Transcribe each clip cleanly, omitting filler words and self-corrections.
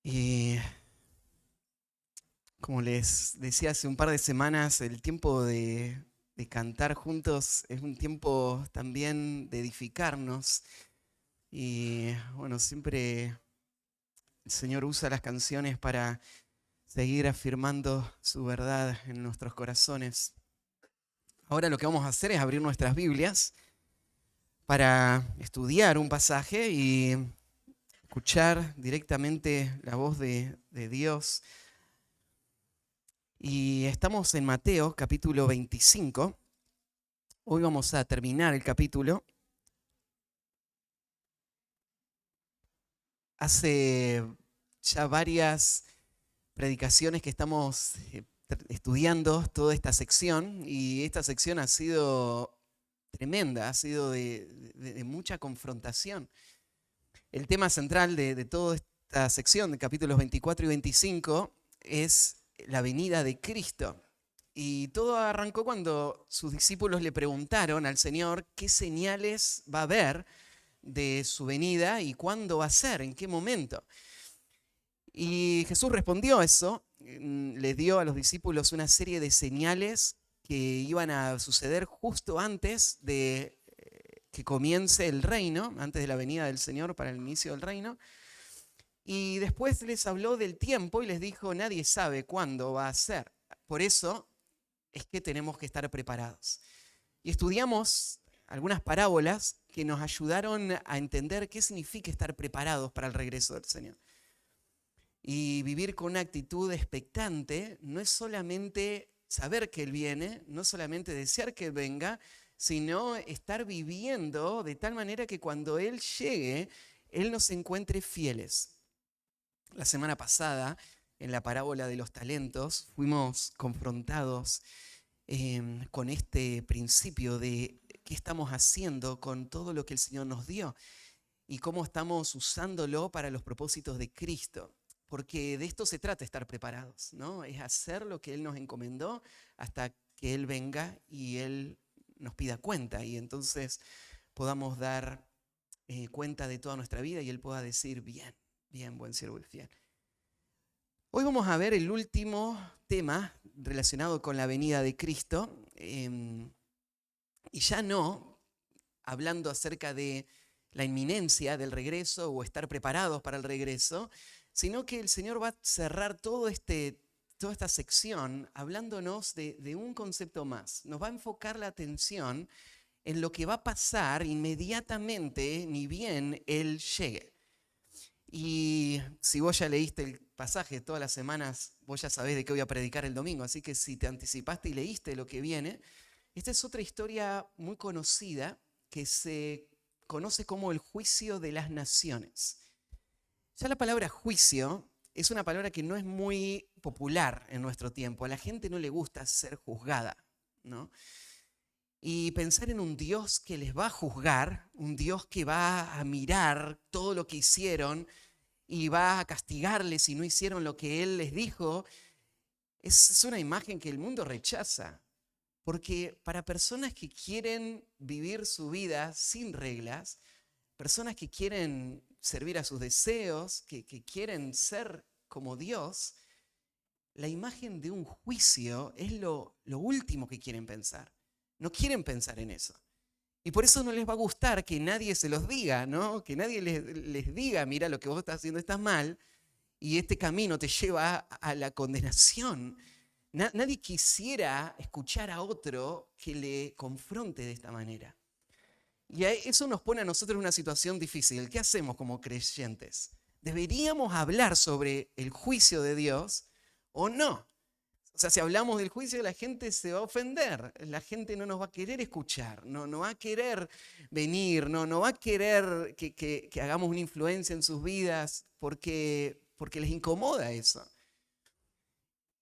Y como les decía hace un par de semanas, el tiempo de cantar juntos es un tiempo también de edificarnos. Y bueno, siempre el Señor usa las canciones para seguir afirmando su verdad en nuestros corazones. Ahora lo que vamos a hacer es abrir nuestras Biblias para estudiar un pasaje y escuchar directamente la voz de Dios. Y estamos en Mateo capítulo 25. Hoy vamos a terminar el capítulo. Hace ya varias predicaciones que estamos estudiando toda esta sección y esta sección ha sido tremenda, ha sido de mucha confrontación. El tema central de toda esta sección de capítulos 24 y 25 es la venida de Cristo. Y todo arrancó cuando sus discípulos le preguntaron al Señor qué señales va a haber de su venida y cuándo va a ser, en qué momento. Y Jesús respondió a eso, le dio a los discípulos una serie de señales que iban a suceder justo antes de que comience el reino, antes de la venida del Señor para el inicio del reino. Y después les habló del tiempo y les dijo, nadie sabe cuándo va a ser. Por eso es que tenemos que estar preparados. Y estudiamos algunas parábolas que nos ayudaron a entender qué significa estar preparados para el regreso del Señor. Y vivir con una actitud expectante no es solamente saber que Él viene, no solamente desear que Él venga, sino estar viviendo de tal manera que cuando Él llegue, Él nos encuentre fieles. La semana pasada, en la parábola de los talentos, fuimos confrontados con este principio de qué estamos haciendo con todo lo que el Señor nos dio y cómo estamos usándolo para los propósitos de Cristo. Porque de esto se trata, estar preparados, ¿no? Es hacer lo que Él nos encomendó hasta que Él venga y Él nos pida cuenta y entonces podamos dar cuenta de toda nuestra vida y Él pueda decir, bien, bien, buen siervo y fiel. Hoy vamos a ver el último tema relacionado con la venida de Cristo, y ya no hablando acerca de la inminencia del regreso o estar preparados para el regreso, sino que el Señor va a cerrar toda esta sección hablándonos de un concepto más. Nos va a enfocar la atención en lo que va a pasar inmediatamente ni bien Él llegue. Y si vos ya leíste el pasaje todas las semanas, vos ya sabés de qué voy a predicar el domingo. Así que si te anticipaste y leíste lo que viene, esta es otra historia muy conocida que se conoce como el juicio de las naciones. Ya la palabra juicio es una palabra que no es muy popular en nuestro tiempo. A la gente no le gusta ser juzgada, ¿no? Y pensar en un Dios que les va a juzgar, un Dios que va a mirar todo lo que hicieron y va a castigarles si no hicieron lo que Él les dijo, es una imagen que el mundo rechaza. Porque para personas que quieren vivir su vida sin reglas, personas que quieren servir a sus deseos, que quieren ser como Dios, la imagen de un juicio es lo último que quieren pensar. No quieren pensar en eso. Y por eso no les va a gustar que nadie se los diga, ¿no? Que nadie les diga, mira, lo que vos estás haciendo está mal y este camino te lleva a la condenación. Nadie quisiera escuchar a otro que le confronte de esta manera. Y eso nos pone a nosotros en una situación difícil. ¿Qué hacemos como creyentes? ¿Deberíamos hablar sobre el juicio de Dios o no? O sea, si hablamos del juicio, la gente se va a ofender, la gente no nos va a querer escuchar, no va a querer venir, no va a querer que hagamos una influencia en sus vidas porque les incomoda eso.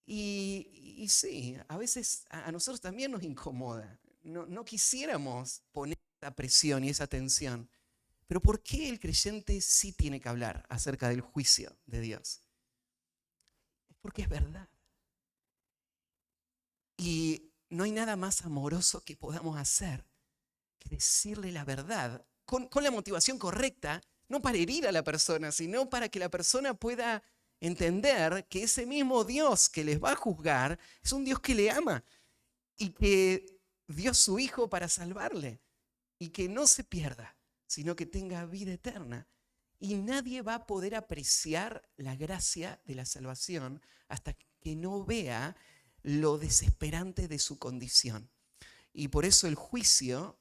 Y sí, a veces a nosotros también nos incomoda. No quisiéramos poner esa presión y esa tensión. Pero ¿por qué el creyente sí tiene que hablar acerca del juicio de Dios? Es porque es verdad. Y no hay nada más amoroso que podamos hacer que decirle la verdad con la motivación correcta, no para herir a la persona, sino para que la persona pueda entender que ese mismo Dios que les va a juzgar es un Dios que le ama y que dio a su Hijo para salvarle y que no se pierda, sino que tenga vida eterna. Y nadie va a poder apreciar la gracia de la salvación hasta que no vea lo desesperante de su condición. Y por eso el juicio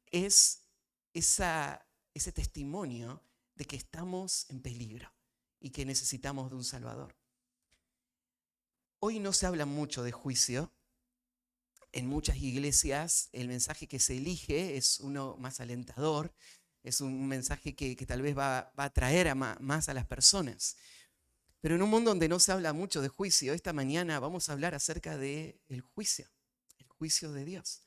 es ese testimonio de que estamos en peligro y que necesitamos de un Salvador. Hoy no se habla mucho de juicio. En muchas iglesias el mensaje que se elige es uno más alentador, es un mensaje que tal vez va a atraer más a las personas. Pero en un mundo donde no se habla mucho de juicio, esta mañana vamos a hablar acerca del juicio, el juicio de Dios.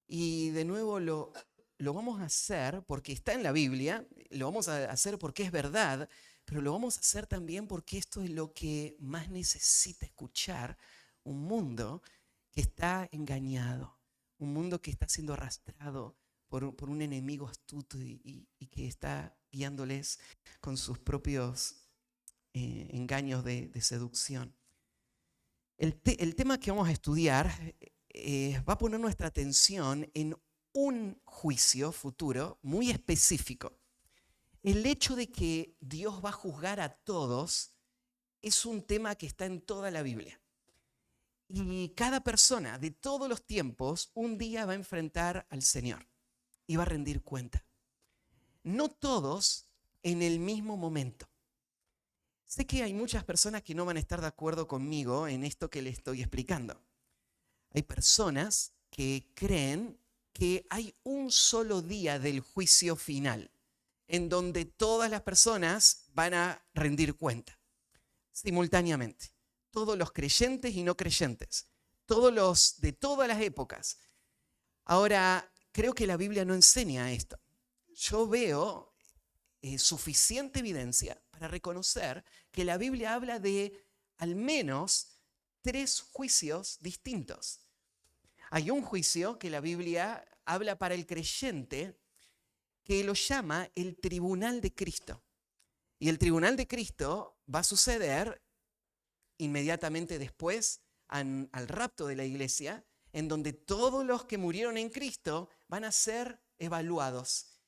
Y de nuevo lo vamos a hacer porque está en la Biblia, lo vamos a hacer porque es verdad, pero lo vamos a hacer también porque esto es lo que más necesita escuchar un mundo que está engañado, un mundo que está siendo arrastrado por un enemigo astuto y que está guiándoles con sus propios engaños de seducción. El tema que vamos a estudiar va a poner nuestra atención en un juicio futuro muy específico. El hecho de que Dios va a juzgar a todos es un tema que está en toda la Biblia. Y cada persona de todos los tiempos un día va a enfrentar al Señor y va a rendir cuenta. No todos en el mismo momento. Sé que hay muchas personas que no van a estar de acuerdo conmigo en esto que les estoy explicando. Hay personas que creen que hay un solo día del juicio final en donde todas las personas van a rendir cuenta simultáneamente. Todos los creyentes y no creyentes, todos los de todas las épocas. Ahora, creo que la Biblia no enseña esto. Yo veo suficiente evidencia para reconocer que la Biblia habla de al menos 3 juicios distintos. Hay un juicio que la Biblia habla para el creyente que lo llama el tribunal de Cristo. Y el tribunal de Cristo va a suceder inmediatamente después al rapto de la iglesia, en donde todos los que murieron en Cristo van a ser evaluados.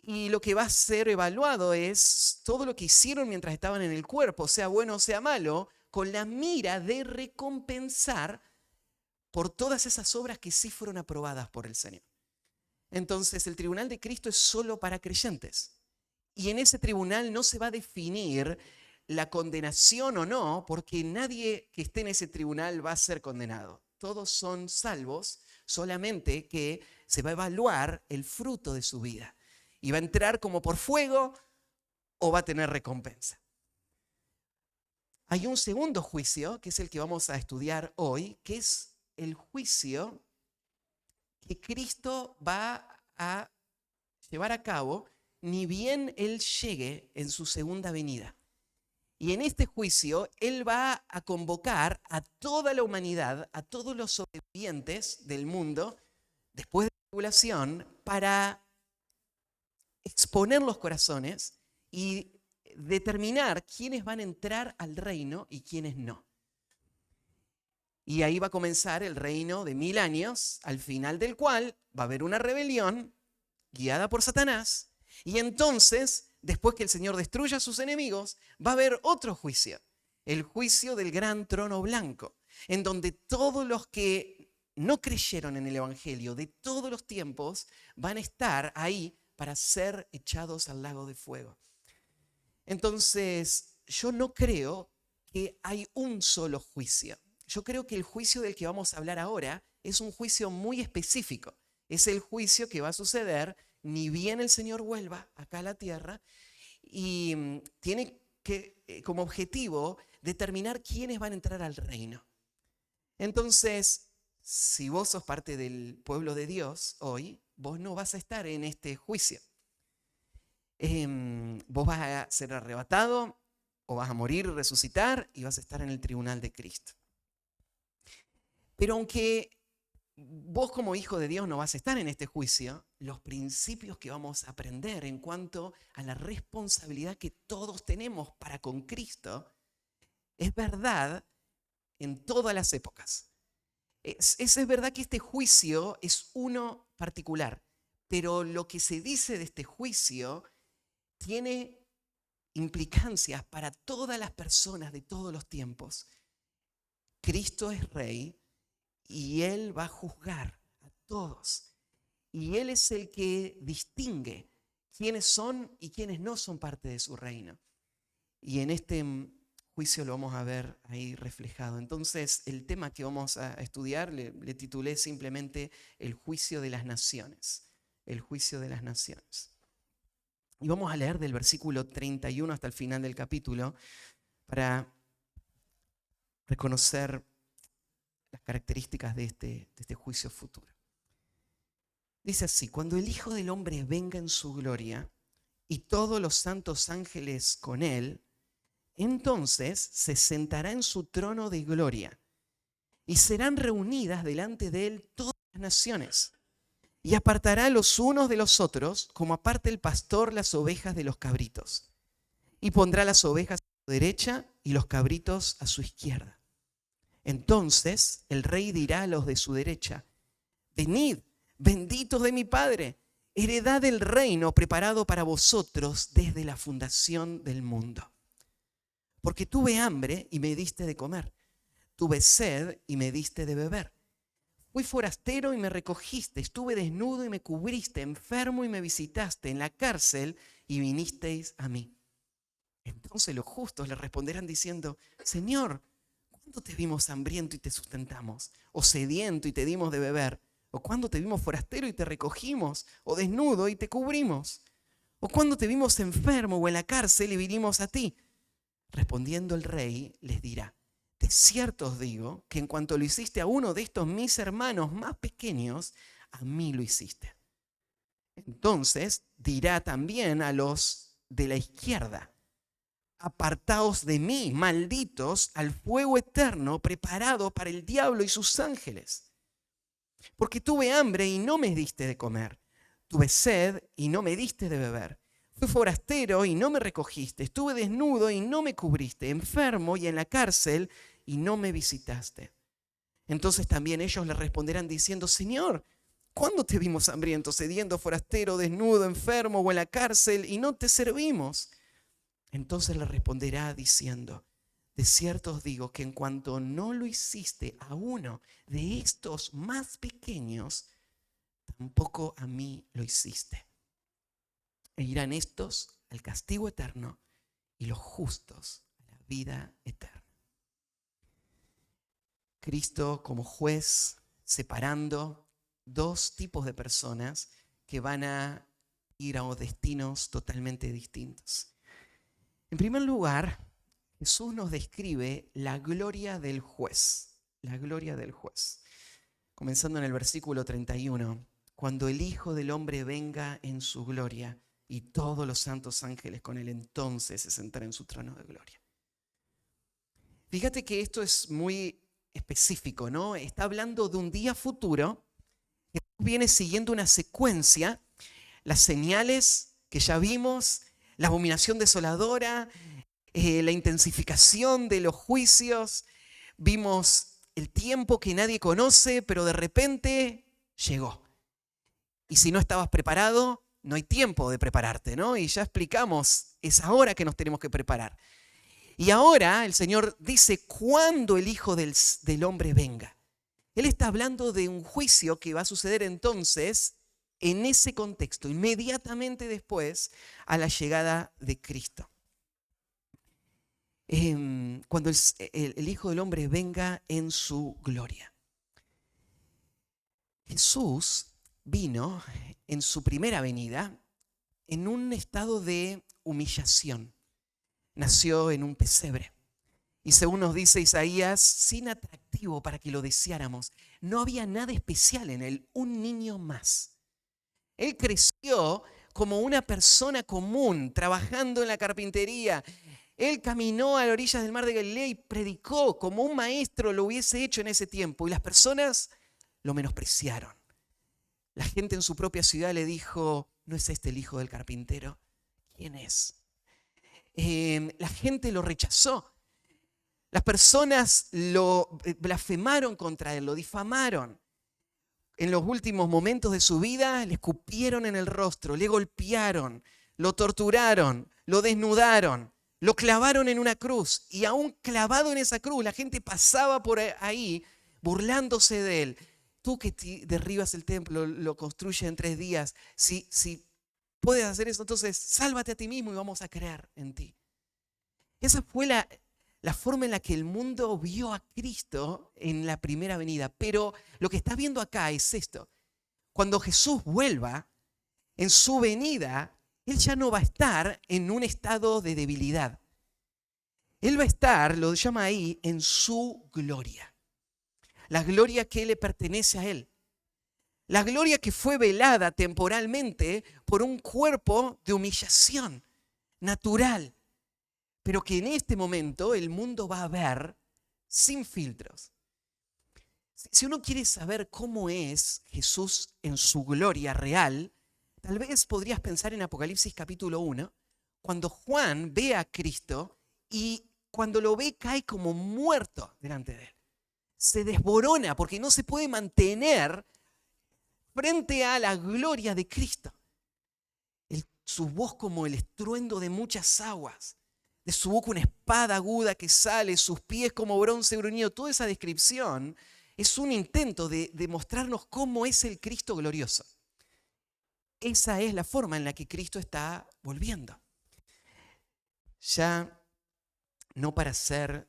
Y lo que va a ser evaluado es todo lo que hicieron mientras estaban en el cuerpo, sea bueno o sea malo, con la mira de recompensar por todas esas obras que sí fueron aprobadas por el Señor. Entonces, el tribunal de Cristo es solo para creyentes. Y en ese tribunal no se va a definir la condenación o no, porque nadie que esté en ese tribunal va a ser condenado. Todos son salvos, solamente que se va a evaluar el fruto de su vida. Y va a entrar como por fuego o va a tener recompensa. Hay un segundo juicio, que es el que vamos a estudiar hoy, que es el juicio que Cristo va a llevar a cabo ni bien Él llegue en su segunda venida. Y en este juicio Él va a convocar a toda la humanidad, a todos los sobrevivientes del mundo, después de la tribulación, para exponer los corazones y determinar quiénes van a entrar al reino y quiénes no. Y ahí va a comenzar el reino de 1000 años, al final del cual va a haber una rebelión guiada por Satanás. Y entonces, después que el Señor destruya a sus enemigos, va a haber otro juicio, el juicio del gran trono blanco, en donde todos los que no creyeron en el Evangelio de todos los tiempos van a estar ahí para ser echados al lago de fuego. Entonces, yo no creo que hay un solo juicio. Yo creo que el juicio del que vamos a hablar ahora es un juicio muy específico. Es el juicio que va a suceder ni bien el Señor vuelva acá a la tierra y tiene que, como objetivo, determinar quiénes van a entrar al reino. Entonces, si vos sos parte del pueblo de Dios hoy, vos no vas a estar en este juicio. Vos vas a ser arrebatado o vas a morir y resucitar y vas a estar en el tribunal de Cristo. Pero aunque vos como hijo de Dios no vas a estar en este juicio, los principios que vamos a aprender en cuanto a la responsabilidad que todos tenemos para con Cristo, es verdad en todas las épocas. Es verdad que este juicio es uno particular, pero lo que se dice de este juicio tiene implicancias para todas las personas de todos los tiempos. Cristo es rey y Él va a juzgar a todos. Y Él es el que distingue quiénes son y quiénes no son parte de su reino. Y en este juicio lo vamos a ver ahí reflejado. Entonces, el tema que vamos a estudiar le titulé simplemente el juicio de las naciones. El juicio de las naciones. Y vamos a leer del versículo 31 hasta el final del capítulo para reconocer las características de este juicio futuro. Dice así: cuando el Hijo del Hombre venga en su gloria y todos los santos ángeles con él, entonces se sentará en su trono de gloria y serán reunidas delante de él todas las naciones. Y apartará los unos de los otros, como aparta el pastor las ovejas de los cabritos. Y pondrá las ovejas a su derecha y los cabritos a su izquierda. Entonces el rey dirá a los de su derecha: venid, benditos de mi Padre, heredad del reino preparado para vosotros desde la fundación del mundo. Porque tuve hambre y me diste de comer, tuve sed y me diste de beber. Fui forastero y me recogiste, estuve desnudo y me cubriste, enfermo y me visitaste, en la cárcel y vinisteis a mí. Entonces los justos le responderán diciendo: Señor, ¿cuándo te vimos hambriento y te sustentamos? ¿O sediento y te dimos de beber? ¿O cuándo te vimos forastero y te recogimos? ¿O desnudo y te cubrimos? ¿O cuándo te vimos enfermo o en la cárcel y vinimos a ti? Respondiendo el rey les dirá: de cierto os digo que en cuanto lo hiciste a uno de estos mis hermanos más pequeños, a mí lo hiciste. Entonces dirá también a los de la izquierda: apartaos de mí, malditos, al fuego eterno preparado para el diablo y sus ángeles. Porque tuve hambre y no me diste de comer, tuve sed y no me diste de beber. Fui forastero y no me recogiste, estuve desnudo y no me cubriste, enfermo y en la cárcel y no me visitaste. Entonces también ellos le responderán diciendo: Señor, ¿cuándo te vimos hambriento, sediento, forastero, desnudo, enfermo o en la cárcel y no te servimos? Entonces le responderá diciendo: de cierto os digo que en cuanto no lo hiciste a uno de estos más pequeños, tampoco a mí lo hiciste. E irán estos al castigo eterno y los justos a la vida eterna. Cristo como juez separando dos tipos de personas que van a ir a destinos totalmente distintos. En primer lugar, Jesús nos describe la gloria del juez. La gloria del juez. Comenzando en el versículo 31. Cuando el Hijo del Hombre venga en su gloria y todos los santos ángeles con él, entonces se sentará en su trono de gloria. Fíjate que esto es muy específico, ¿no? Está hablando de un día futuro. Jesús viene siguiendo una secuencia, las señales que ya vimos, la abominación desoladora, la intensificación de los juicios, vimos el tiempo que nadie conoce, pero de repente llegó. Y si no estabas preparado, no hay tiempo de prepararte, ¿no? Y ya explicamos, es ahora que nos tenemos que preparar. Y ahora el Señor dice: cuando el Hijo del Hombre venga. Él está hablando de un juicio que va a suceder entonces en ese contexto, inmediatamente después a la llegada de Cristo. Cuando el Hijo del Hombre venga en su gloria. Jesús vino en su primera venida en un estado de humillación. Nació en un pesebre. Y según nos dice Isaías, sin atractivo para que lo deseáramos. No había nada especial en él, un niño más. Él creció como una persona común, trabajando en la carpintería. Él caminó a las orillas del mar de Galilea y predicó como un maestro lo hubiese hecho en ese tiempo. Y las personas lo menospreciaron. La gente en su propia ciudad le dijo, ¿no es este el hijo del carpintero? ¿Quién es? La gente lo rechazó. Las personas lo blasfemaron contra él, lo difamaron. En los últimos momentos de su vida le escupieron en el rostro, le golpearon, lo torturaron, lo desnudaron, lo clavaron en una cruz. Y aún clavado en esa cruz, la gente pasaba por ahí burlándose de él. Tú que derribas el templo, lo construyes en 3 días, si puedes hacer eso, entonces sálvate a ti mismo y vamos a creer en ti. Esa fue la forma en la que el mundo vio a Cristo en la primera venida. Pero lo que estás viendo acá es esto. Cuando Jesús vuelva, en su venida, Él ya no va a estar en un estado de debilidad. Él va a estar, lo llama ahí, en su gloria. La gloria que le pertenece a Él. La gloria que fue velada temporalmente por un cuerpo de humillación natural, pero que en este momento el mundo va a ver sin filtros. Si uno quiere saber cómo es Jesús en su gloria real, tal vez podrías pensar en Apocalipsis capítulo 1, cuando Juan ve a Cristo y cuando lo ve cae como muerto delante de él. Se desborona porque no se puede mantener frente a la gloria de Cristo. Su voz como el estruendo de muchas aguas. De su boca una espada aguda que sale, sus pies como bronce bruñido. Toda esa descripción es un intento de mostrarnos cómo es el Cristo glorioso. Esa es la forma en la que Cristo está volviendo. Ya no para ser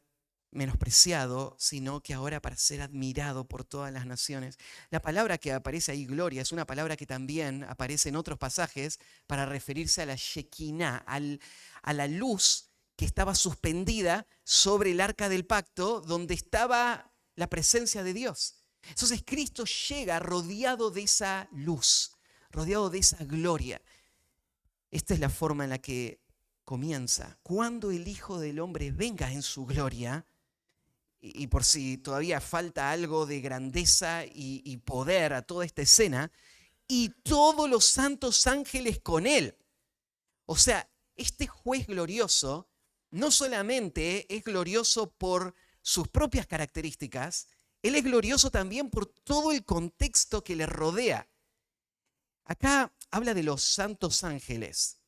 menospreciado, sino que ahora para ser admirado por todas las naciones. La palabra que aparece ahí, gloria, es una palabra que también aparece en otros pasajes para referirse a la Shekinah, a la luz que estaba suspendida sobre el arca del pacto, donde estaba la presencia de Dios. Entonces Cristo llega rodeado de esa luz, rodeado de esa gloria. Esta es la forma en la que comienza. Cuando el Hijo del Hombre venga en su gloria, y por si todavía falta algo de grandeza y poder a toda esta escena, y todos los santos ángeles con él. O sea, este juez glorioso no solamente es glorioso por sus propias características, él es glorioso también por todo el contexto que le rodea. Acá habla de los santos ángeles,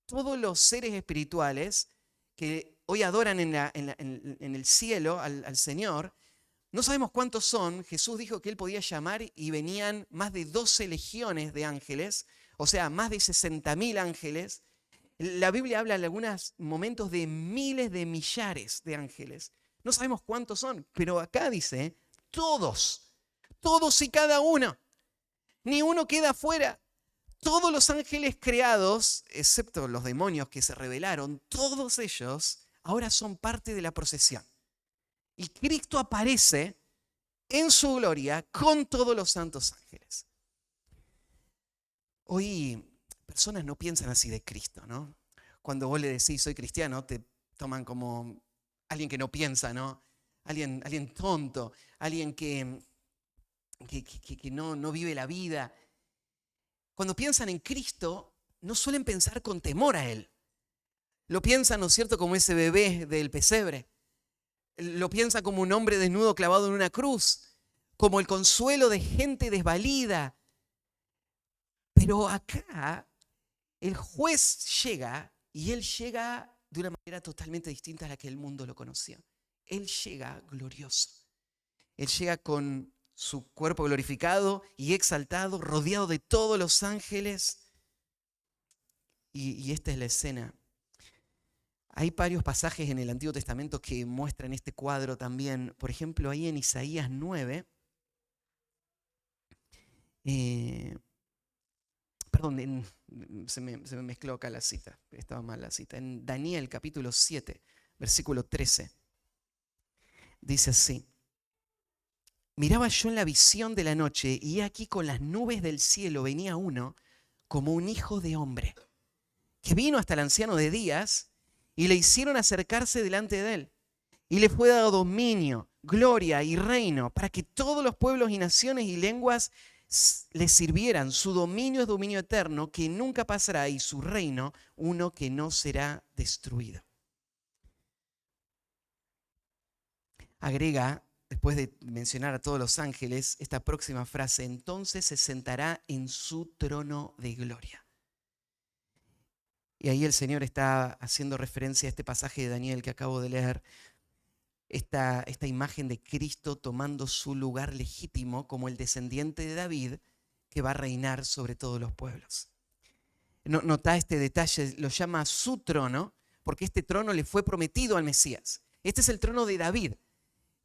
todos los seres espirituales que hoy adoran en el cielo al Señor. No sabemos cuántos son. Jesús dijo que él podía llamar y venían más de 12 legiones de ángeles, o sea, más de 60.000 ángeles. La Biblia habla en algunos momentos de miles de millares de ángeles. No sabemos cuántos son, pero acá dice todos, todos y cada uno. Ni uno queda fuera. Todos los ángeles creados, excepto los demonios que se rebelaron, todos ellos ahora son parte de la procesión. Y Cristo aparece en su gloria con todos los santos ángeles. Hoy personas no piensan así de Cristo, ¿no? Cuando vos le decís soy cristiano, te toman como alguien que no piensa, ¿no? Alguien tonto, alguien que no vive la vida. Cuando piensan en Cristo, no suelen pensar con temor a Él. Lo piensan, ¿no es cierto?, como ese bebé del pesebre. Lo piensan como un hombre desnudo clavado en una cruz, como el consuelo de gente desvalida. Pero acá el juez llega y Él llega de una manera totalmente distinta a la que el mundo lo conoció. Él llega glorioso. Él llega con su cuerpo glorificado y exaltado, rodeado de todos los ángeles. Y esta es la escena. Hay varios pasajes en el Antiguo Testamento que muestran este cuadro también. Por ejemplo, ahí en Isaías 9, se me mezcló acá la cita, estaba mal la cita. En Daniel capítulo 7, versículo 13, dice así: miraba yo en la visión de la noche y aquí con las nubes del cielo venía uno como un hijo de hombre, que vino hasta el anciano de días y le hicieron acercarse delante de él. Y le fue dado dominio, gloria y reino para que todos los pueblos y naciones y lenguas le sirvieran. Su dominio es dominio eterno que nunca pasará y su reino uno que no será destruido. Agrega, después de mencionar a todos los ángeles, esta próxima frase: entonces se sentará en su trono de gloria. Y ahí el Señor está haciendo referencia a este pasaje de Daniel que acabo de leer, esta imagen de Cristo tomando su lugar legítimo como el descendiente de David que va a reinar sobre todos los pueblos. Nota este detalle, lo llama su trono, porque este trono le fue prometido al Mesías. Este es el trono de David,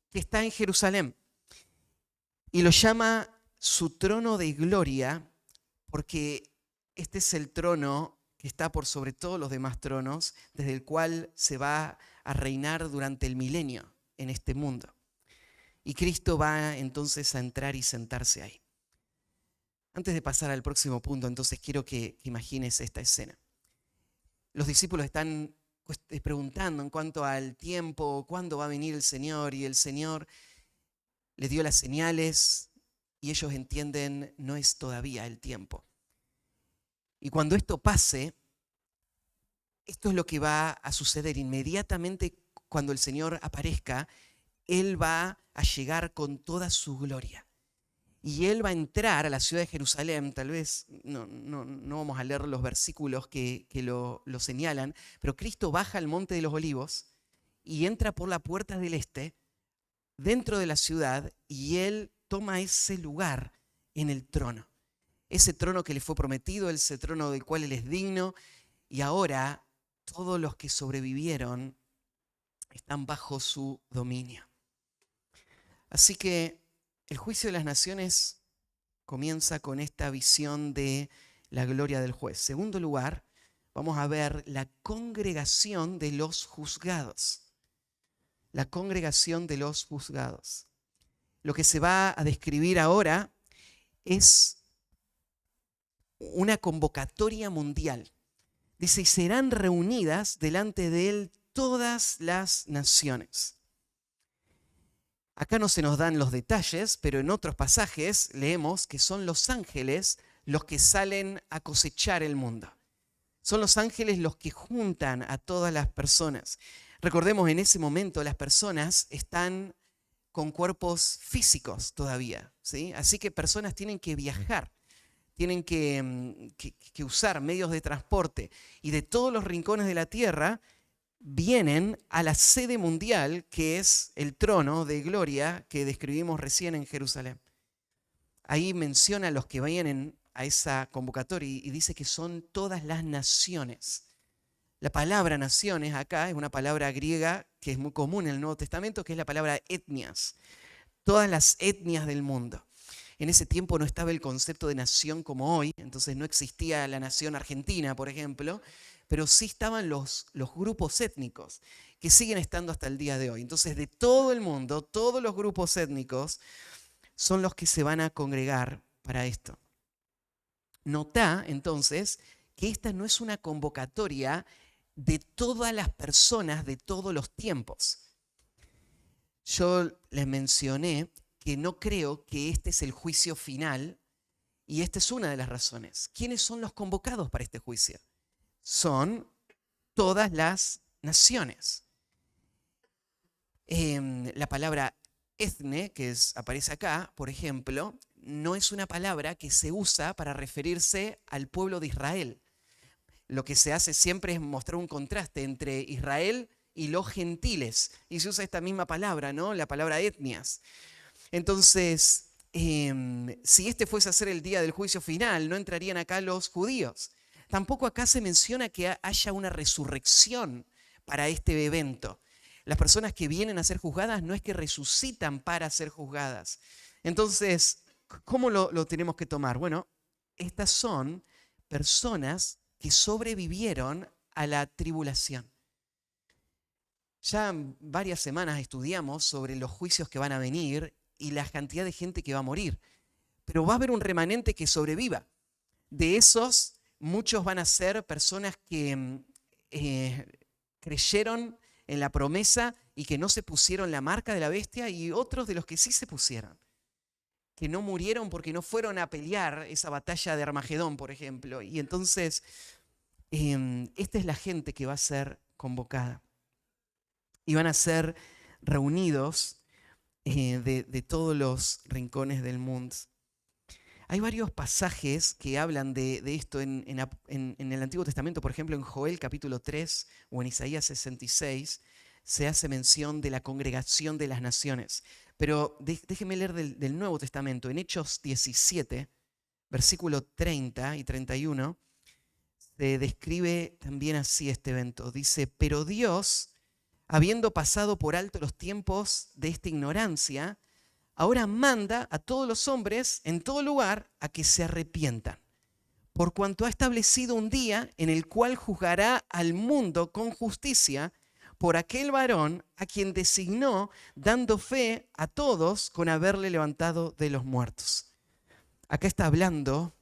que está en Jerusalén. Y lo llama su trono de gloria, porque este es el trono que está por sobre todos los demás tronos, desde el cual se va a reinar durante el milenio en este mundo. Y Cristo va entonces a entrar y sentarse ahí. Antes de pasar al próximo punto, entonces quiero que imagines esta escena. Los discípulos están preguntando en cuanto al tiempo, cuándo va a venir el Señor, y el Señor les dio las señales y ellos entienden, no es todavía el tiempo. Y cuando esto pase, esto es lo que va a suceder. Inmediatamente cuando el Señor aparezca, Él va a llegar con toda su gloria. Y Él va a entrar a la ciudad de Jerusalén. Tal vez no vamos a leer los versículos que lo señalan, pero Cristo baja al Monte de los Olivos y entra por la puerta del este, dentro de la ciudad, y Él toma ese lugar en el trono. Ese trono que le fue prometido, ese trono del cual Él es digno, y ahora todos los que sobrevivieron están bajo su dominio. Así que el juicio de las naciones comienza con esta visión de la gloria del juez. Segundo lugar, vamos a ver la congregación de los juzgados. La congregación de los juzgados. Lo que se va a describir ahora es una convocatoria mundial. Dice, y serán reunidas delante de él todas las naciones. Acá no se nos dan los detalles, pero en otros pasajes leemos que son los ángeles los que salen a cosechar el mundo. Son los ángeles los que juntan a todas las personas. Recordemos, en ese momento las personas están con cuerpos físicos todavía, ¿sí? Así que personas tienen que viajar, tienen que usar medios de transporte, y de todos los rincones de la tierra vienen a la sede mundial, que es el trono de gloria que describimos recién en Jerusalén. Ahí menciona a los que vayan a esa convocatoria y dice que son todas las naciones. La palabra naciones acá es una palabra griega que es muy común en el Nuevo Testamento, que es la palabra etnias. Todas las etnias del mundo. En ese tiempo no estaba el concepto de nación como hoy, entonces no existía la nación argentina, por ejemplo, pero sí estaban los grupos étnicos, que siguen estando hasta el día de hoy. Entonces, de todo el mundo, todos los grupos étnicos son los que se van a congregar para esto. Notá, entonces, que esta no es una convocatoria de todas las personas de todos los tiempos. Yo les mencioné que no creo que este es el juicio final, y esta es una de las razones. ¿Quiénes son los convocados para este juicio? Son todas las naciones. La palabra etne, que aparece acá, por ejemplo, no es una palabra que se usa para referirse al pueblo de Israel. Lo que se hace siempre es mostrar un contraste entre Israel y los gentiles, y se usa esta misma palabra, ¿no? La palabra etnias. Entonces, si este fuese a ser el día del juicio final, no entrarían acá los judíos. Tampoco acá se menciona que haya una resurrección para este evento. Las personas que vienen a ser juzgadas no es que resucitan para ser juzgadas. Entonces, ¿cómo lo tenemos que tomar? Bueno, estas son personas que sobrevivieron a la tribulación. Ya varias semanas estudiamos sobre los juicios que van a venir y la cantidad de gente que va a morir. Pero va a haber un remanente que sobreviva. De esos, muchos van a ser personas que creyeron en la promesa y que no se pusieron la marca de la bestia, y otros de los que sí se pusieron. que no murieron porque no fueron a pelear esa batalla de Armagedón, por ejemplo. Y entonces, esta es la gente que va a ser convocada. Y van a ser reunidos de todos los rincones del mundo. Hay varios pasajes que hablan de esto en el Antiguo Testamento. Por ejemplo, en Joel capítulo 3 o en Isaías 66 se hace mención de la congregación de las naciones. Pero déjenme leer del Nuevo Testamento. En Hechos 17, versículo 30 y 31, se describe también así este evento. Dice, pero Dios, habiendo pasado por alto los tiempos de esta ignorancia, ahora manda a todos los hombres en todo lugar a que se arrepientan, por cuanto ha establecido un día en el cual juzgará al mundo con justicia por aquel varón a quien designó, dando fe a todos con haberle levantado de los muertos. Acá está hablando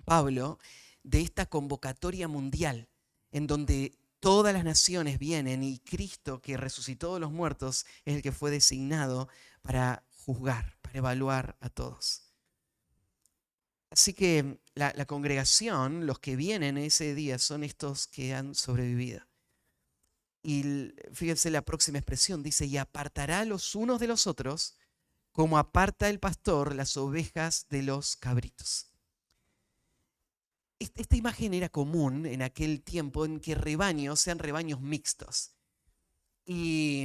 Pablo de esta convocatoria mundial en donde todas las naciones vienen y Cristo, que resucitó de los muertos, es el que fue designado para juzgar, para evaluar a todos. Así que la congregación, los que vienen ese día, son estos que han sobrevivido. Y fíjense la próxima expresión, dice, y apartará los unos de los otros, como aparta el pastor las ovejas de los cabritos. Esta imagen era común en aquel tiempo en que rebaños sean rebaños mixtos. Y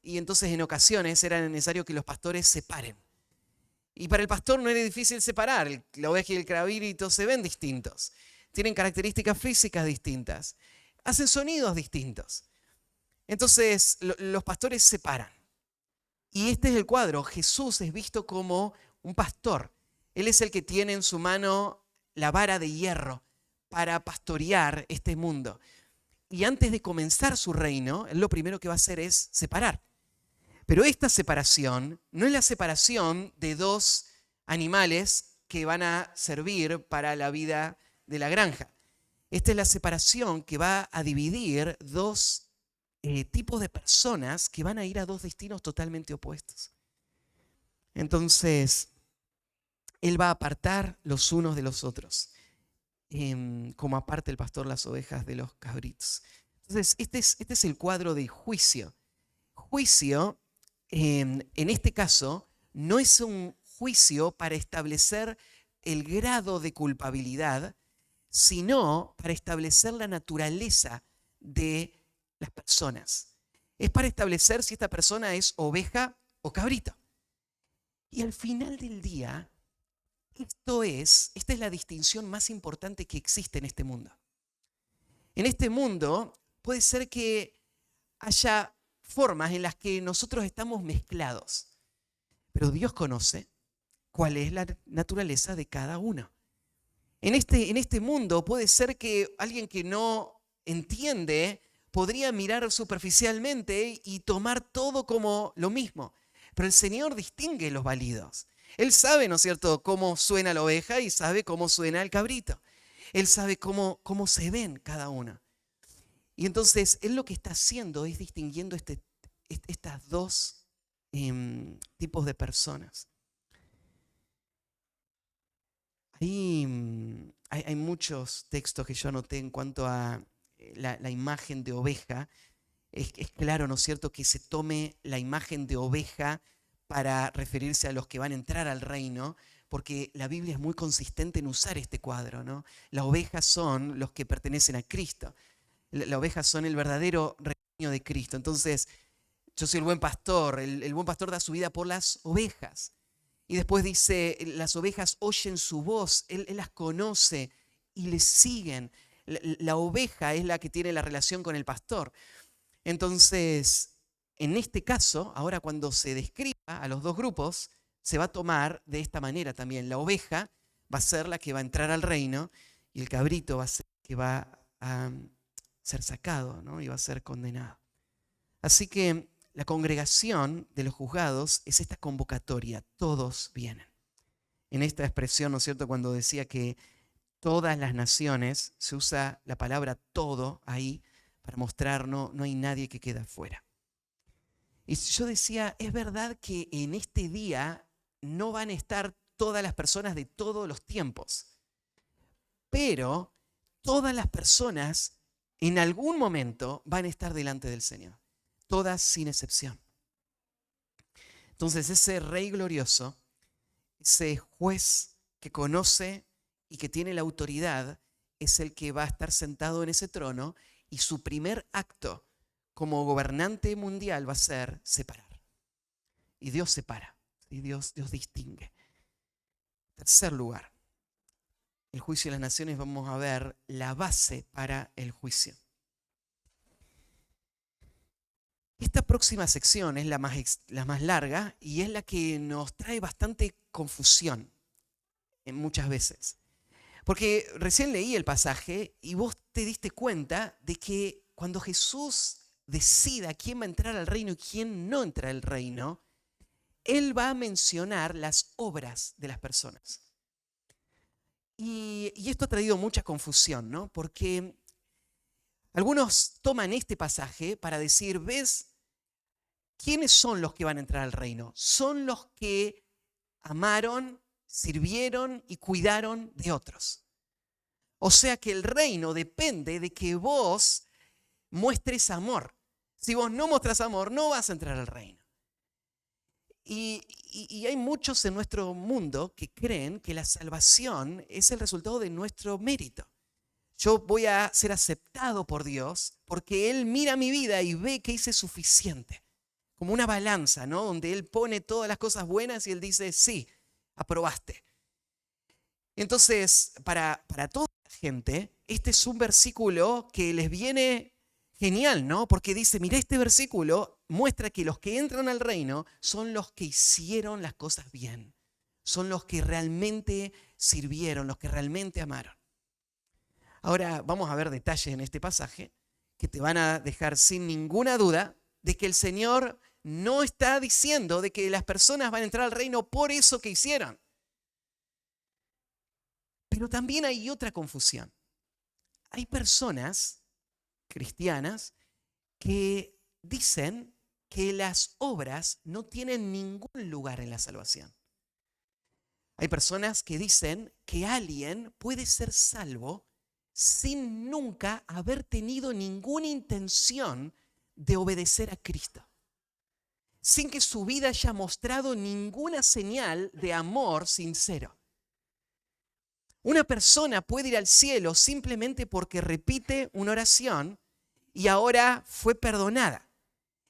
entonces en ocasiones era necesario que los pastores separen. Y para el pastor no era difícil separar. La oveja y el cabrito se ven distintos. Tienen características físicas distintas. Hacen sonidos distintos. Entonces los pastores separan. Y este es el cuadro. Jesús es visto como un pastor. Él es el que tiene en su mano la vara de hierro para pastorear este mundo. Y antes de comenzar su reino, él lo primero que va a hacer es separar. Pero esta separación no es la separación de dos animales que van a servir para la vida de la granja. Esta es la separación que va a dividir dos tipos de personas que van a ir a dos destinos totalmente opuestos. Entonces, él va a apartar los unos de los otros, como aparta el pastor las ovejas de los cabritos. Entonces, este es el cuadro de juicio. Juicio, en este caso, no es un juicio para establecer el grado de culpabilidad, sino para establecer la naturaleza de las personas. Es para establecer si esta persona es oveja o cabrito. Y al final del día, esta es la distinción más importante que existe en este mundo. En este mundo puede ser que haya formas en las que nosotros estamos mezclados, pero Dios conoce cuál es la naturaleza de cada uno. En este mundo puede ser que alguien que no entiende podría mirar superficialmente y tomar todo como lo mismo, pero el Señor distingue los válidos. Él sabe, ¿no es cierto?, cómo suena la oveja y sabe cómo suena el cabrito. Él sabe cómo se ven cada uno. Y entonces, Él lo que está haciendo es distinguiendo estas dos tipos de personas. Hay muchos textos que yo anoté en cuanto a la imagen de oveja. Es claro, ¿no es cierto?, que se tome la imagen de oveja para referirse a los que van a entrar al reino, porque la Biblia es muy consistente en usar este cuadro, ¿no? Las ovejas son los que pertenecen a Cristo. Las ovejas son el verdadero rebaño de Cristo. Entonces, yo soy el buen pastor. El buen pastor da su vida por las ovejas. Y después dice, las ovejas oyen su voz, él las conoce y le siguen. La oveja es la que tiene la relación con el pastor. Entonces, en este caso, ahora cuando se describa a los dos grupos, se va a tomar de esta manera también. La oveja va a ser la que va a entrar al reino y el cabrito va a ser el que va a ser sacado, ¿no? Y va a ser condenado. Así que la congregación de los juzgados es esta convocatoria, todos vienen. En esta expresión, ¿no es cierto?, cuando decía que todas las naciones, se usa la palabra todo ahí para mostrar no hay nadie que queda fuera. Y yo decía, es verdad que en este día no van a estar todas las personas de todos los tiempos, pero todas las personas en algún momento van a estar delante del Señor, todas sin excepción. Entonces ese Rey glorioso, ese juez que conoce y que tiene la autoridad, es el que va a estar sentado en ese trono y su primer acto como gobernante mundial va a ser separar. Y Dios separa, y Dios distingue. Tercer lugar, el juicio de las naciones, vamos a ver la base para el juicio. Esta próxima sección es la más larga y es la que nos trae bastante confusión muchas veces. Porque recién leí el pasaje y vos te diste cuenta de que cuando Jesús decida quién va a entrar al reino y quién no entra al reino, Él va a mencionar las obras de las personas. Y esto ha traído mucha confusión, ¿no? Porque algunos toman este pasaje para decir, ¿ves? ¿Quiénes son los que van a entrar al reino? Son los que amaron, sirvieron y cuidaron de otros. O sea que el reino depende de que vos muestres amor. Si vos no mostrás amor, no vas a entrar al reino. Y hay muchos en nuestro mundo que creen que la salvación es el resultado de nuestro mérito. Yo voy a ser aceptado por Dios porque Él mira mi vida y ve que hice suficiente. Como una balanza, ¿no? Donde Él pone todas las cosas buenas y Él dice, sí, aprobaste. Entonces, para toda la gente, este es un versículo que les viene genial, ¿no? Porque dice, mira, este versículo muestra que los que entran al reino son los que hicieron las cosas bien. Son los que realmente sirvieron, los que realmente amaron. Ahora vamos a ver detalles en este pasaje que te van a dejar sin ninguna duda de que el Señor no está diciendo de que las personas van a entrar al reino por eso que hicieron. Pero también hay otra confusión. Hay personas cristianas que dicen que las obras no tienen ningún lugar en la salvación. Hay personas que dicen que alguien puede ser salvo sin nunca haber tenido ninguna intención de obedecer a Cristo, sin que su vida haya mostrado ninguna señal de amor sincero. Una persona puede ir al cielo simplemente porque repite una oración y ahora fue perdonada.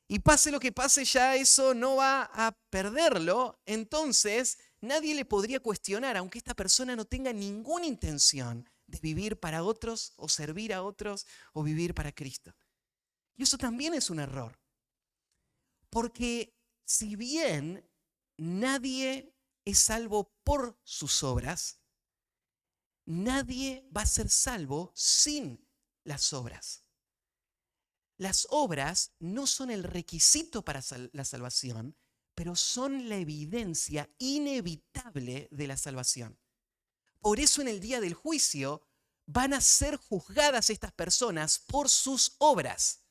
Y pase lo que pase, ya eso no va a perderlo. Entonces, nadie le podría cuestionar, aunque esta persona no tenga ninguna intención de vivir para otros o servir a otros o vivir para Cristo. Y eso también es un error. Porque si bien nadie es salvo por sus obras, nadie va a ser salvo sin las obras. Las obras no son el requisito para la salvación, pero son la evidencia inevitable de la salvación. Por eso en el día del juicio van a ser juzgadas estas personas por sus obras.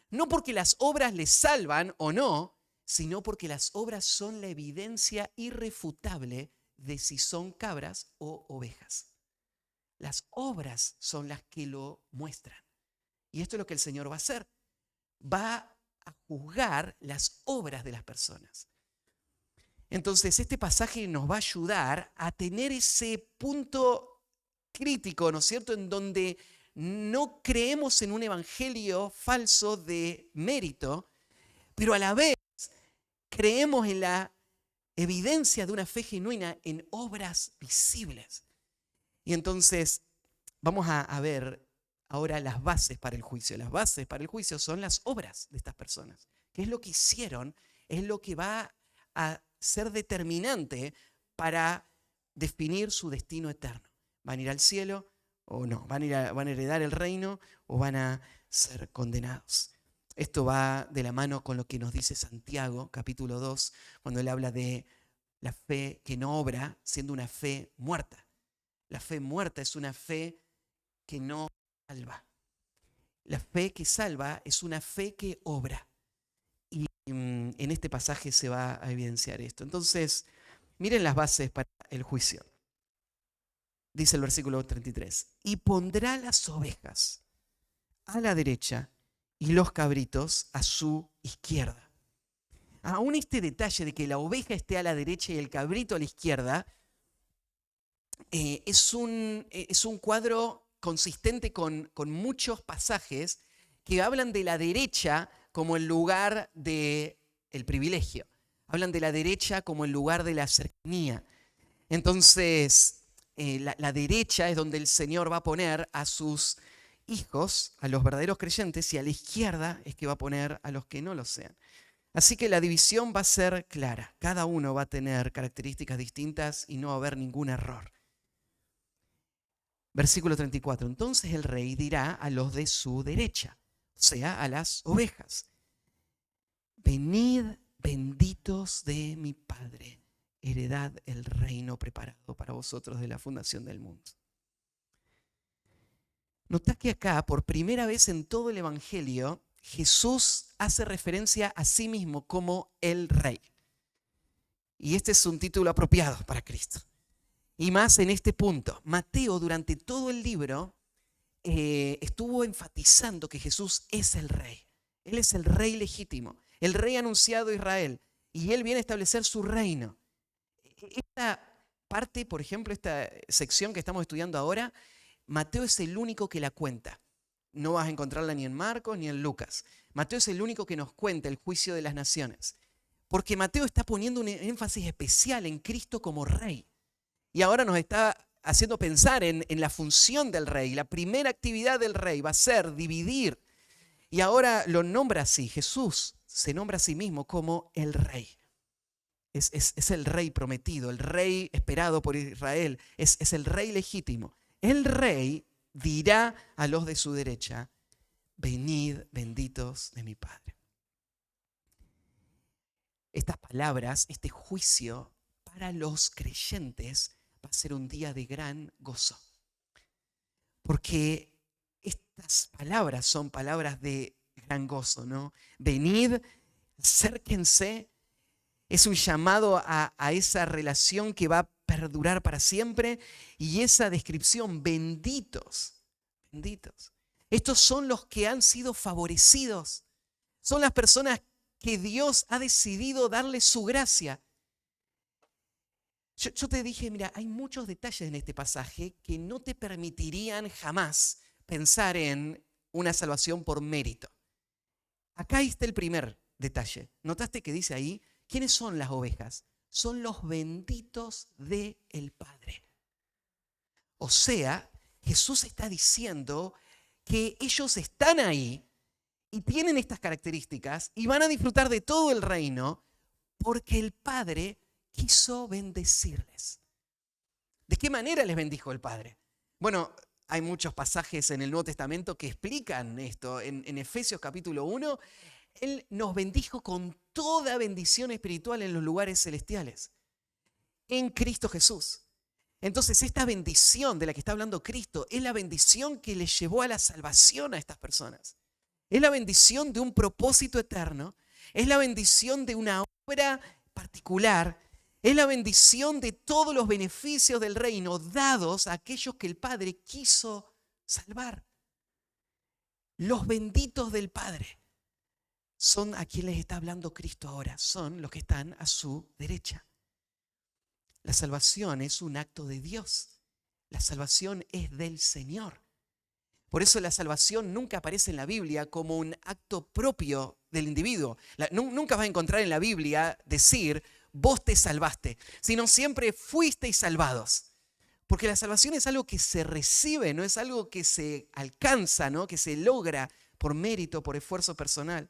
No porque las obras les salvan o no, sino porque las obras son la evidencia irrefutable de si son cabras o ovejas. Las obras son las que lo muestran. Y esto es lo que el Señor va a hacer. Va a juzgar las obras de las personas. Entonces, este pasaje nos va a ayudar a tener ese punto crítico, ¿no es cierto?, en donde no creemos en un evangelio falso de mérito, pero a la vez creemos en la evidencia de una fe genuina en obras visibles. Y entonces vamos a ver ahora las bases para el juicio. Las bases para el juicio son las obras de estas personas. ¿Qué es lo que hicieron? Es lo que va a ser determinante para definir su destino eterno. ¿Van a ir al cielo o no? ¿Van a heredar el reino o van a ser condenados? Esto va de la mano con lo que nos dice Santiago, capítulo 2, cuando él habla de la fe que no obra, siendo una fe muerta. La fe muerta es una fe que no salva. La fe que salva es una fe que obra. Y en este pasaje se va a evidenciar esto. Entonces, miren las bases para el juicio. Dice el versículo 33, y pondrá las ovejas a la derecha y los cabritos a su izquierda. Aún este detalle de que la oveja esté a la derecha y el cabrito a la izquierda es un cuadro consistente con muchos pasajes que hablan de la derecha como el lugar del privilegio. Hablan de la derecha como el lugar de la cercanía. Entonces, la derecha es donde el Señor va a poner a sus hijos, a los verdaderos creyentes, y a la izquierda es que va a poner a los que no lo sean. Así que la división va a ser clara. Cada uno va a tener características distintas y no va a haber ningún error. Versículo 34. Entonces el rey dirá a los de su derecha, o sea, a las ovejas: venid, benditos de mi Padre, heredad el reino preparado para vosotros de la fundación del mundo. Notá que acá, por primera vez en todo el Evangelio, Jesús hace referencia a sí mismo como el Rey. Y este es un título apropiado para Cristo. Y más en este punto. Mateo, durante todo el libro, estuvo enfatizando que Jesús es el Rey. Él es el Rey legítimo, el Rey anunciado a Israel. Y Él viene a establecer su reino. Esta parte, por ejemplo, esta sección que estamos estudiando ahora, Mateo es el único que la cuenta. No vas a encontrarla ni en Marcos ni en Lucas. Mateo es el único que nos cuenta el juicio de las naciones. Porque Mateo está poniendo un énfasis especial en Cristo como Rey. Y ahora nos está haciendo pensar en la función del Rey. La primera actividad del Rey va a ser dividir. Y ahora lo nombra así. Jesús se nombra a sí mismo como el Rey. Es el Rey prometido, el Rey esperado por Israel. Es el Rey legítimo. El Rey dirá a los de su derecha: venid, benditos de mi Padre. Estas palabras, este juicio para los creyentes va a ser un día de gran gozo. Porque estas palabras son palabras de gran gozo, ¿no? Venid, acérquense. Es un llamado a esa relación que va a perdurar para siempre. Y esa descripción, benditos, benditos. Estos son los que han sido favorecidos. Son las personas que Dios ha decidido darles su gracia. Yo te dije, mira, hay muchos detalles en este pasaje que no te permitirían jamás pensar en una salvación por mérito. Acá está el primer detalle. ¿Notaste que dice ahí? ¿Quiénes son las ovejas? Son los benditos del Padre. O sea, Jesús está diciendo que ellos están ahí y tienen estas características y van a disfrutar de todo el reino porque el Padre quiso bendecirles. ¿De qué manera les bendijo el Padre? Bueno, hay muchos pasajes en el Nuevo Testamento que explican esto. En Efesios capítulo 1, Él nos bendijo con toda bendición espiritual en los lugares celestiales, en Cristo Jesús. Entonces, esta bendición de la que está hablando Cristo es la bendición que les llevó a la salvación a estas personas. Es la bendición de un propósito eterno, es la bendición de una obra particular, es la bendición de todos los beneficios del reino dados a aquellos que el Padre quiso salvar. Los benditos del Padre son a quienes está hablando Cristo ahora, son los que están a su derecha. La salvación es un acto de Dios. La salvación es del Señor. Por eso la salvación nunca aparece en la Biblia como un acto propio del individuo. Nunca vas a encontrar en la Biblia decir, vos te salvaste, sino siempre fuisteis salvados. Porque la salvación es algo que se recibe, no es algo que se alcanza, ¿no? Que se logra por mérito, por esfuerzo personal.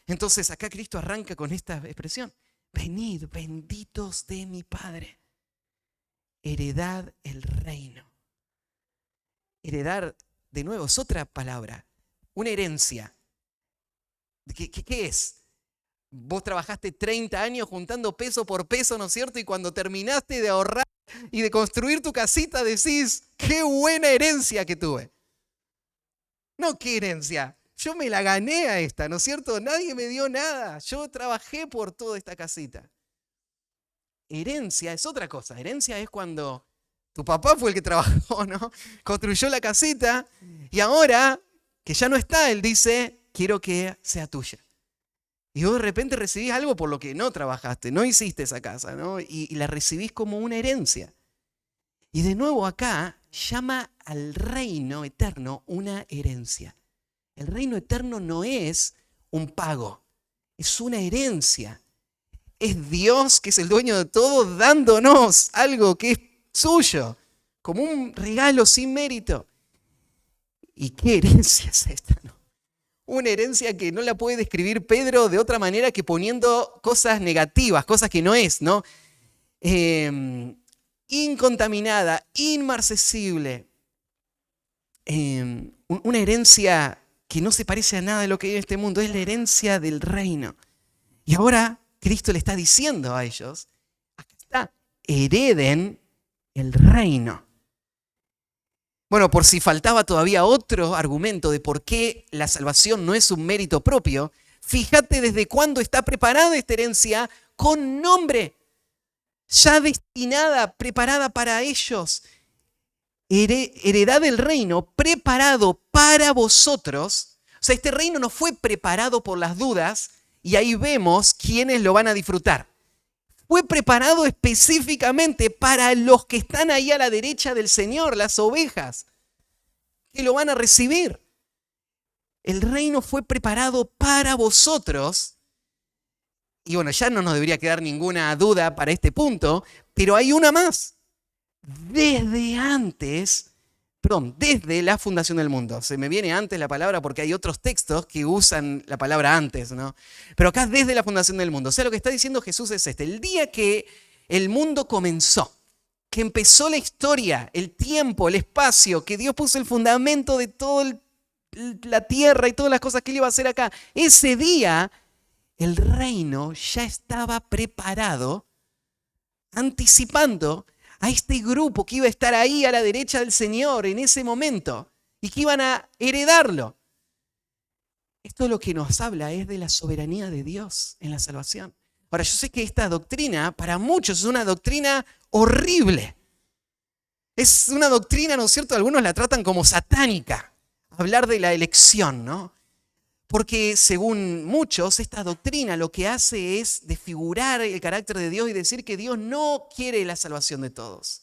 Entonces acá Cristo arranca con esta expresión. Venid, benditos de mi Padre. Heredad el reino. Heredar, de nuevo, es otra palabra. Una herencia. ¿Qué es? Vos trabajaste 30 años juntando peso por peso, ¿no es cierto? Y cuando terminaste de ahorrar y de construir tu casita decís, qué buena herencia que tuve. No, qué herencia. Yo me la gané a esta, ¿no es cierto? Nadie me dio nada. Yo trabajé por toda esta casita. Herencia es otra cosa. Herencia es cuando tu papá fue el que trabajó, ¿no? Construyó la casita y ahora que ya no está, él dice, quiero que sea tuya. Y vos de repente recibís algo por lo que no trabajaste, no hiciste esa casa, ¿no? Y la recibís como una herencia. Y de nuevo acá llama al reino eterno una herencia. El reino eterno no es un pago, es una herencia. Es Dios, que es el dueño de todo, dándonos algo que es suyo, como un regalo sin mérito. ¿Y qué herencia es esta, no? Una herencia que no la puede describir Pedro de otra manera que poniendo cosas negativas, cosas que no es, ¿no? Incontaminada, inmarcesible. Una herencia que no se parece a nada de lo que hay en este mundo. Es la herencia del reino. Y ahora Cristo le está diciendo a ellos, acá está, hereden el reino. Bueno, por si faltaba todavía otro argumento de por qué la salvación no es un mérito propio, fíjate desde cuándo está preparada esta herencia con nombre, ya destinada, preparada para ellos. Heredad del reino preparado para vosotros. O sea, este reino no fue preparado por las dudas y ahí vemos quiénes lo van a disfrutar. Fue preparado específicamente para los que están ahí a la derecha del Señor, las ovejas, que lo van a recibir. El reino fue preparado para vosotros. Y bueno, ya no nos debería quedar ninguna duda para este punto, pero hay una más. Desde la fundación del mundo. Se me viene antes la palabra porque hay otros textos que usan la palabra antes, ¿no? Pero acá desde la fundación del mundo. O sea, lo que está diciendo Jesús es este. El día que el mundo comenzó, que empezó la historia, el tiempo, el espacio, que Dios puso el fundamento de toda la tierra y todas las cosas que Él iba a hacer acá, ese día el reino ya estaba preparado, anticipando a este grupo que iba a estar ahí a la derecha del Señor en ese momento y que iban a heredarlo. Esto lo que nos habla es de la soberanía de Dios en la salvación. Ahora, yo sé que esta doctrina para muchos es una doctrina horrible. Es una doctrina, ¿no es cierto? Algunos la tratan como satánica. Hablar de la elección, ¿no? Porque según muchos, esta doctrina lo que hace es desfigurar el carácter de Dios y decir que Dios no quiere la salvación de todos.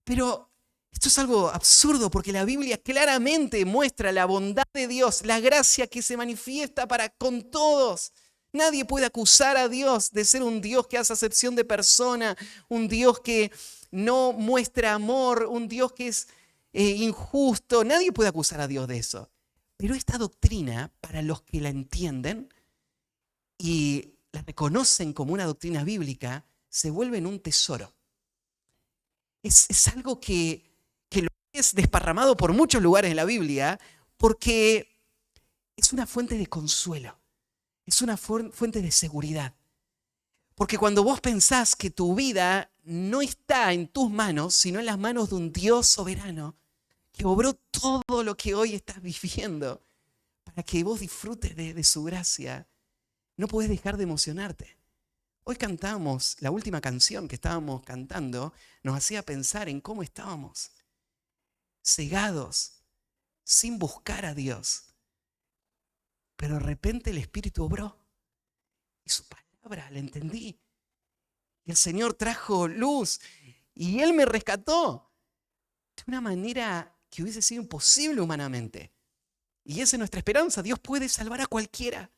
Pero esto es algo absurdo porque la Biblia claramente muestra la bondad de Dios, la gracia que se manifiesta para con todos. Nadie puede acusar a Dios de ser un Dios que hace acepción de persona, un Dios que no muestra amor, un Dios que es injusto. Nadie puede acusar a Dios de eso. Pero esta doctrina, para los que la entienden y la reconocen como una doctrina bíblica, se vuelve en un tesoro. Es algo que lo es desparramado por muchos lugares en la Biblia porque es una fuente de consuelo, es una fuente de seguridad. Porque cuando vos pensás que tu vida no está en tus manos, sino en las manos de un Dios soberano, que obró todo lo que hoy estás viviendo para que vos disfrutes de su gracia, no podés dejar de emocionarte. Hoy cantamos, la última canción que estábamos cantando nos hacía pensar en cómo estábamos cegados, sin buscar a Dios. Pero de repente el Espíritu obró y su palabra la entendí. Y el Señor trajo luz y Él me rescató de una manera que hubiese sido imposible humanamente. Y esa es nuestra esperanza. Dios puede salvar a cualquiera.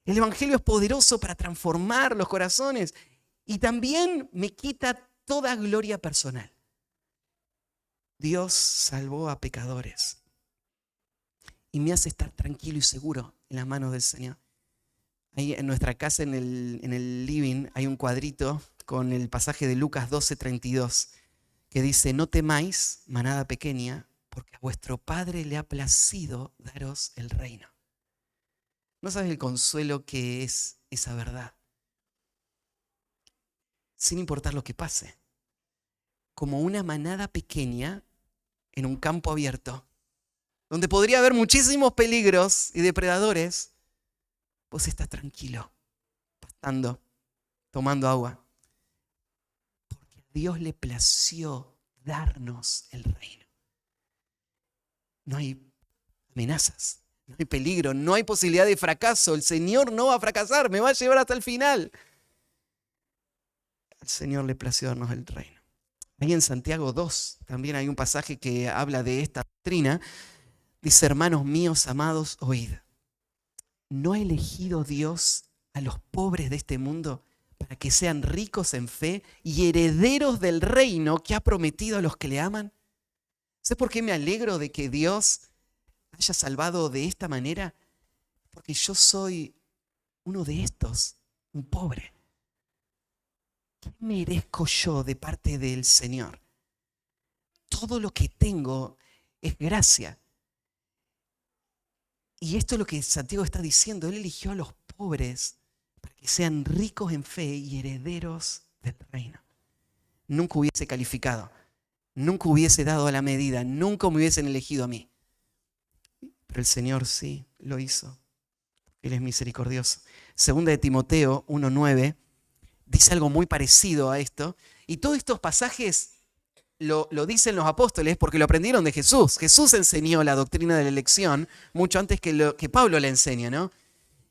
El Evangelio es poderoso para transformar los corazones y también me quita toda gloria personal. Dios salvó a pecadores y me hace estar tranquilo y seguro en las manos del Señor. Ahí en nuestra casa, en el living, hay un cuadrito con el pasaje de Lucas 12:32 que dice: no temáis, manada pequeña, porque a vuestro Padre le ha placido daros el reino. No sabes el consuelo que es esa verdad. Sin importar lo que pase. Como una manada pequeña en un campo abierto, donde podría haber muchísimos peligros y depredadores, vos estás tranquilo, pastando, tomando agua. Porque a Dios le plació darnos el reino. No hay amenazas, no hay peligro, no hay posibilidad de fracaso. El Señor no va a fracasar, me va a llevar hasta el final. Al Señor le plació darnos el reino. Ahí en Santiago 2 también hay un pasaje que habla de esta doctrina. Dice: hermanos míos amados, oíd. ¿No ha elegido Dios a los pobres de este mundo para que sean ricos en fe y herederos del reino que ha prometido a los que le aman? ¿Sabes por qué me alegro de que Dios haya salvado de esta manera? Porque yo soy uno de estos, un pobre. ¿Qué merezco yo de parte del Señor? Todo lo que tengo es gracia. Y esto es lo que Santiago está diciendo. Él eligió a los pobres para que sean ricos en fe y herederos del reino. Nunca hubiese calificado, nunca hubiese dado a la medida, nunca me hubiesen elegido a mí. Pero el Señor sí lo hizo. Él es misericordioso. Segunda de Timoteo 1:9 dice algo muy parecido a esto. Y todos estos pasajes lo dicen los apóstoles porque lo aprendieron de Jesús. Jesús enseñó la doctrina de la elección mucho antes que Pablo la enseña, ¿no?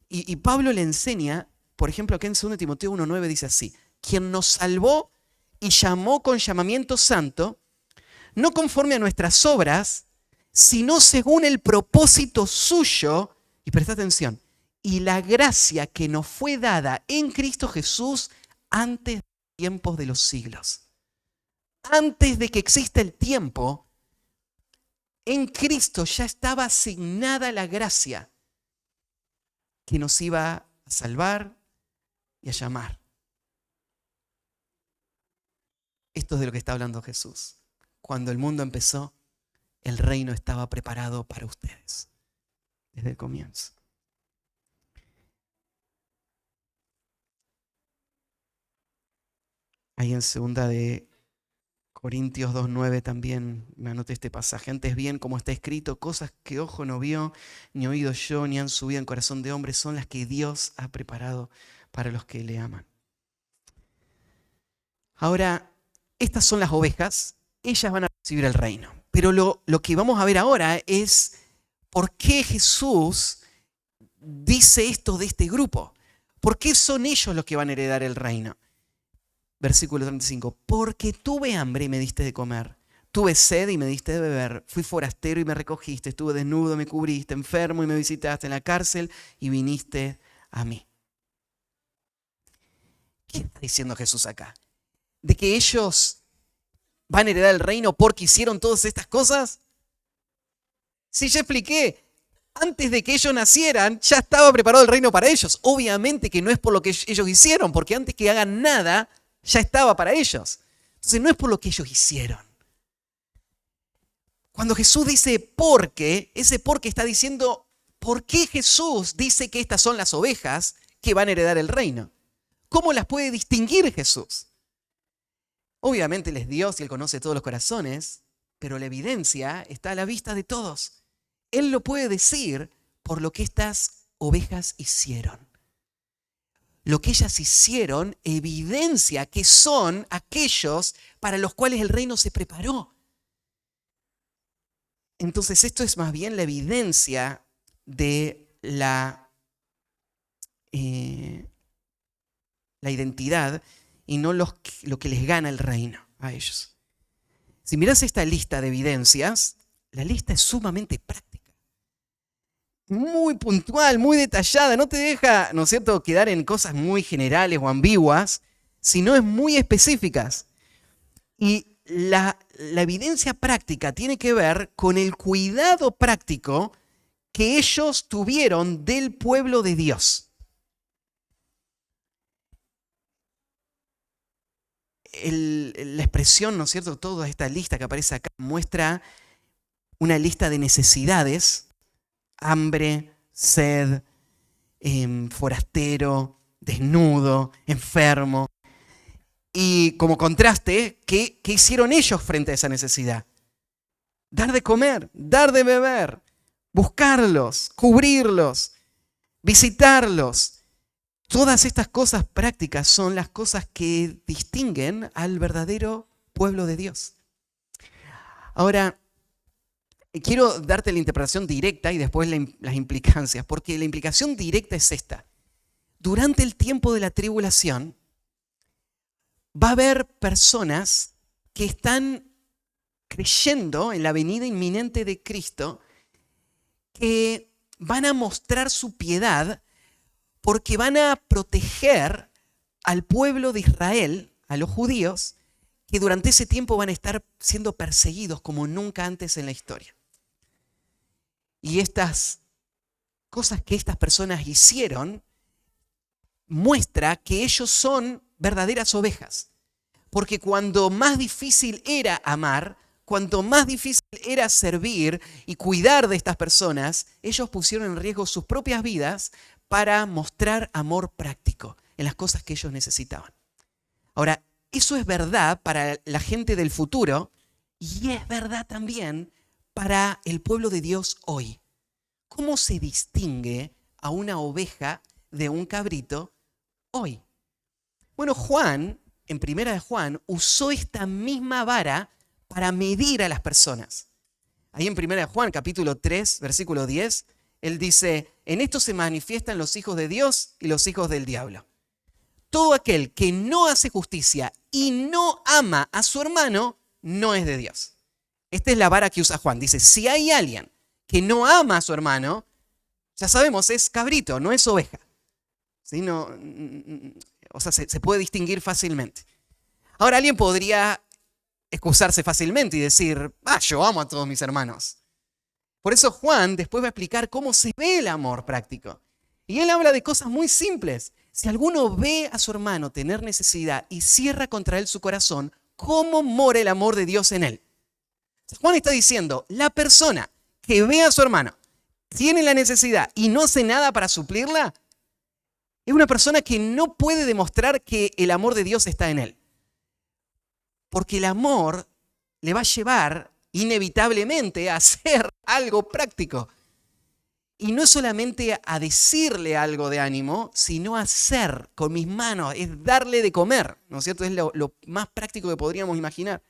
Y Pablo le enseña, por ejemplo, aquí en 2 Timoteo 1:9 dice así: quien nos salvó y llamó con llamamiento santo, no conforme a nuestras obras, sino según el propósito suyo, y presta atención, y la gracia que nos fue dada en Cristo Jesús antes de los tiempos de los siglos. Antes de que exista el tiempo, en Cristo ya estaba asignada la gracia que nos iba a salvar y a llamar. Esto es de lo que está hablando Jesús. Cuando el mundo empezó, el reino estaba preparado para ustedes desde el comienzo. Ahí en 2 de Corintios 2:9 también me anoté este pasaje. Antes bien, como está escrito, cosas que ojo no vio, ni oído yo, ni han subido en corazón de hombre, son las que Dios ha preparado para los que le aman. Ahora, estas son las ovejas, ellas van a recibir el reino. Pero lo que vamos a ver ahora es por qué Jesús dice esto de este grupo. ¿Por qué son ellos los que van a heredar el reino? Versículo 35. Porque tuve hambre y me diste de comer. Tuve sed y me diste de beber. Fui forastero y me recogiste. Estuve desnudo y me cubriste. Enfermo y me visitaste. En la cárcel y viniste a mí. ¿Qué está diciendo Jesús acá? ¿De que ellos van a heredar el reino porque hicieron todas estas cosas? Sí, ya expliqué. Antes de que ellos nacieran, ya estaba preparado el reino para ellos. Obviamente que no es por lo que ellos hicieron, porque antes que hagan nada, ya estaba para ellos. Entonces no es por lo que ellos hicieron. Cuando Jesús dice porque, ese porque está diciendo por qué Jesús dice que estas son las ovejas que van a heredar el reino. ¿Cómo las puede distinguir Jesús? Obviamente Él es Dios y Él conoce todos los corazones, pero la evidencia está a la vista de todos. Él lo puede decir por lo que estas ovejas hicieron. Lo que ellas hicieron evidencia que son aquellos para los cuales el reino se preparó. Entonces esto es más bien la evidencia de la identidad y no lo que les gana el reino a ellos. Si miras esta lista de evidencias, la lista es sumamente práctica. Muy puntual, muy detallada, no te deja, ¿no es cierto?, quedar en cosas muy generales o ambiguas, sino es muy específicas. Y la evidencia práctica tiene que ver con el cuidado práctico que ellos tuvieron del pueblo de Dios. La expresión, ¿no es cierto?, toda esta lista que aparece acá muestra una lista de necesidades: hambre, sed, forastero, desnudo, enfermo. Y como contraste, ¿qué hicieron ellos frente a esa necesidad? Dar de comer, dar de beber. buscarlos, cubrirlos, visitarlos. Todas estas cosas prácticas son las cosas que distinguen al verdadero pueblo de Dios. Ahora, quiero darte la interpretación directa y después las implicancias, porque la implicación directa es esta. Durante el tiempo de la tribulación, va a haber personas que están creyendo en la venida inminente de Cristo, que van a mostrar su piedad porque van a proteger al pueblo de Israel, a los judíos, que durante ese tiempo van a estar siendo perseguidos como nunca antes en la historia. Y estas cosas que estas personas hicieron muestra que ellos son verdaderas ovejas. Porque cuando más difícil era amar, cuanto más difícil era servir y cuidar de estas personas, ellos pusieron en riesgo sus propias vidas para mostrar amor práctico en las cosas que ellos necesitaban. Ahora, eso es verdad para la gente del futuro y es verdad también para el pueblo de Dios hoy. ¿Cómo se distingue a una oveja de un cabrito hoy? Bueno, Juan, en Primera de Juan, usó esta misma vara para medir a las personas. Ahí en Primera de Juan, capítulo 3, versículo 10, él dice, en esto se manifiestan los hijos de Dios y los hijos del diablo. Todo aquel que no hace justicia y no ama a su hermano, no es de Dios. Esta es la vara que usa Juan. Dice, si hay alguien que no ama a su hermano, ya sabemos, es cabrito, no es oveja. ¿Sí? Se puede distinguir fácilmente. Ahora alguien podría excusarse fácilmente y decir, yo amo a todos mis hermanos. Por eso Juan después va a explicar cómo se ve el amor práctico. Y él habla de cosas muy simples. Si alguno ve a su hermano tener necesidad y cierra contra él su corazón, ¿cómo mora el amor de Dios en él? Juan está diciendo, la persona que ve a su hermano, tiene la necesidad y no hace nada para suplirla, es una persona que no puede demostrar que el amor de Dios está en él. Porque el amor le va a llevar inevitablemente a hacer algo práctico. Y no es solamente a decirle algo de ánimo, sino a hacer con mis manos, es darle de comer, ¿no es cierto? Es lo más práctico que podríamos imaginar.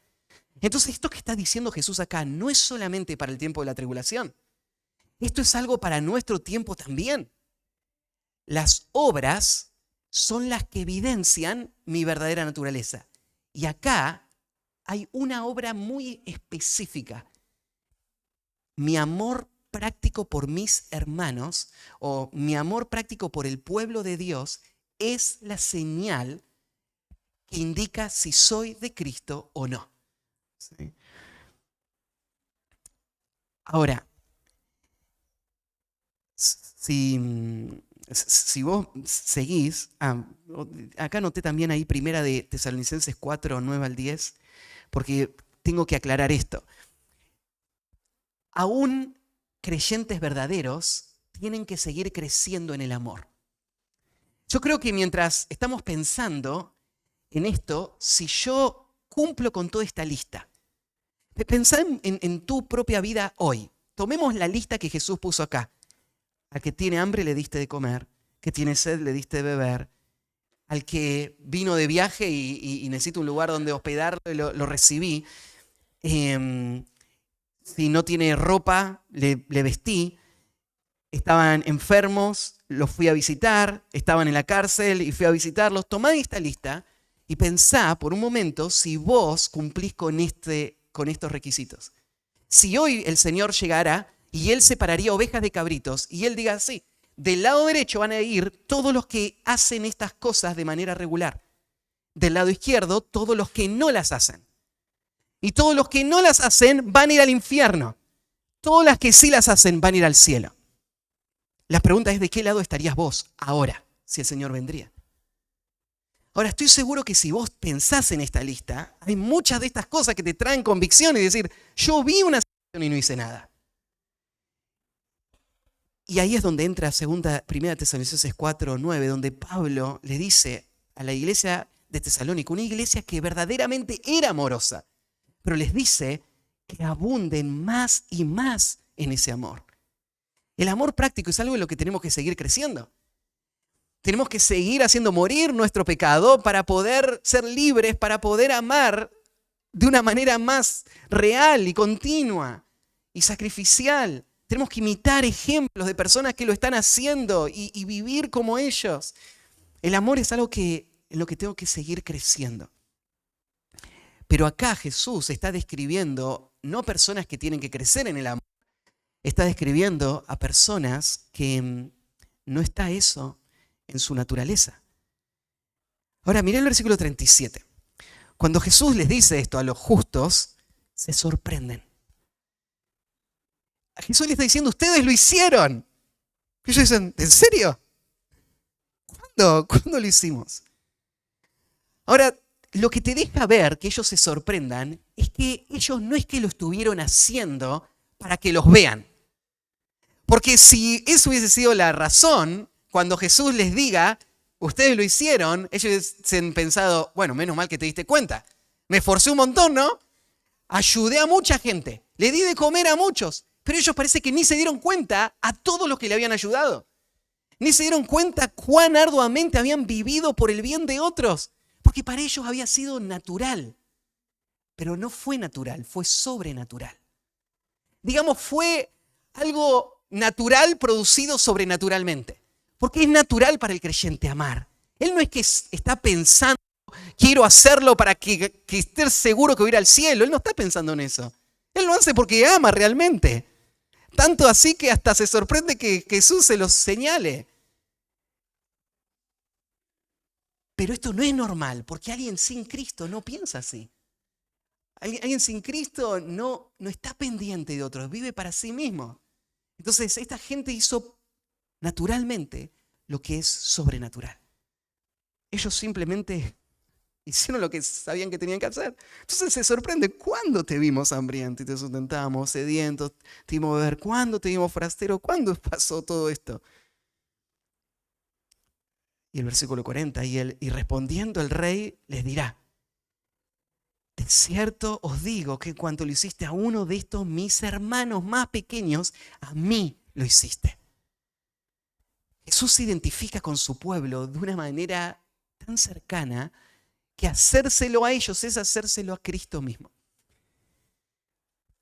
Entonces, esto que está diciendo Jesús acá no es solamente para el tiempo de la tribulación. Esto es algo para nuestro tiempo también. Las obras son las que evidencian mi verdadera naturaleza. Y acá hay una obra muy específica. Mi amor práctico por mis hermanos o mi amor práctico por el pueblo de Dios es la señal que indica si soy de Cristo o no. ¿Sí? Ahora, si vos seguís, acá noté también ahí Primera de Tesalonicenses 4, 9 al 10, porque tengo que aclarar esto. Aún creyentes verdaderos tienen que seguir creciendo en el amor. Yo creo que mientras estamos pensando en esto, si yo cumplo con toda esta lista, pensá en tu propia vida hoy. Tomemos la lista que Jesús puso acá. Al que tiene hambre le diste de comer, que tiene sed le diste de beber, al que vino de viaje y necesita un lugar donde hospedarlo, lo recibí. Si no tiene ropa, le vestí. Estaban enfermos, los fui a visitar. Estaban en la cárcel y fui a visitarlos. Tomá esta lista y pensá por un momento si vos cumplís con estos requisitos. Si hoy el Señor llegara y Él separaría ovejas de cabritos y Él diga así, del lado derecho van a ir todos los que hacen estas cosas de manera regular. Del lado izquierdo, todos los que no las hacen. Y todos los que no las hacen van a ir al infierno. Todas las que sí las hacen van a ir al cielo. La pregunta es, ¿de qué lado estarías vos ahora, si el Señor vendría? Ahora, estoy seguro que si vos pensás en esta lista, hay muchas de estas cosas que te traen convicción y decir, yo vi una situación y no hice nada. Y ahí es donde entra Primera Tesalonicenses 4, 9, donde Pablo le dice a la iglesia de Tesalónica, una iglesia que verdaderamente era amorosa, pero les dice que abunden más y más en ese amor. El amor práctico es algo en lo que tenemos que seguir creciendo. Tenemos que seguir haciendo morir nuestro pecado para poder ser libres, para poder amar de una manera más real y continua y sacrificial. Tenemos que imitar ejemplos de personas que lo están haciendo y vivir como ellos. El amor es algo en lo que tengo que seguir creciendo. Pero acá Jesús está describiendo no a personas que tienen que crecer en el amor, está describiendo a personas que no está eso en su naturaleza. Ahora, mirá el versículo 37. Cuando Jesús les dice esto a los justos, se sorprenden. A Jesús le está diciendo, ustedes lo hicieron. Y ellos dicen, ¿en serio? ¿Cuándo lo hicimos? Ahora, lo que te deja ver que ellos se sorprendan es que ellos no es que lo estuvieron haciendo para que los vean. Porque si eso hubiese sido la razón, cuando Jesús les diga, ustedes lo hicieron, ellos se han pensado, bueno, menos mal que te diste cuenta. Me esforcé un montón, ¿no? Ayudé a mucha gente, le di de comer a muchos, pero ellos parece que ni se dieron cuenta a todos los que le habían ayudado. Ni se dieron cuenta cuán arduamente habían vivido por el bien de otros, porque para ellos había sido natural. Pero no fue natural, fue sobrenatural. Digamos, fue algo natural producido sobrenaturalmente. Porque es natural para el creyente amar. Él no es que está pensando, quiero hacerlo para que esté seguro que voy a ir al cielo. Él no está pensando en eso. Él lo hace porque ama realmente. Tanto así que hasta se sorprende que Jesús se los señale. Pero esto no es normal, porque alguien sin Cristo no piensa así. Alguien sin Cristo no está pendiente de otros, vive para sí mismo. Entonces, esta gente hizo naturalmente lo que es sobrenatural. Ellos simplemente hicieron lo que sabían que tenían que hacer. Entonces se sorprende, ¿cuándo te vimos hambriento y te sustentamos, sedientos, te dimos beber? ¿Cuándo te vimos forastero? ¿Cuándo pasó todo esto? Y el versículo 40, y respondiendo el rey les dirá, de cierto os digo que en cuanto lo hiciste a uno de estos mis hermanos más pequeños, a mí lo hiciste. Jesús se identifica con su pueblo de una manera tan cercana que hacérselo a ellos es hacérselo a Cristo mismo.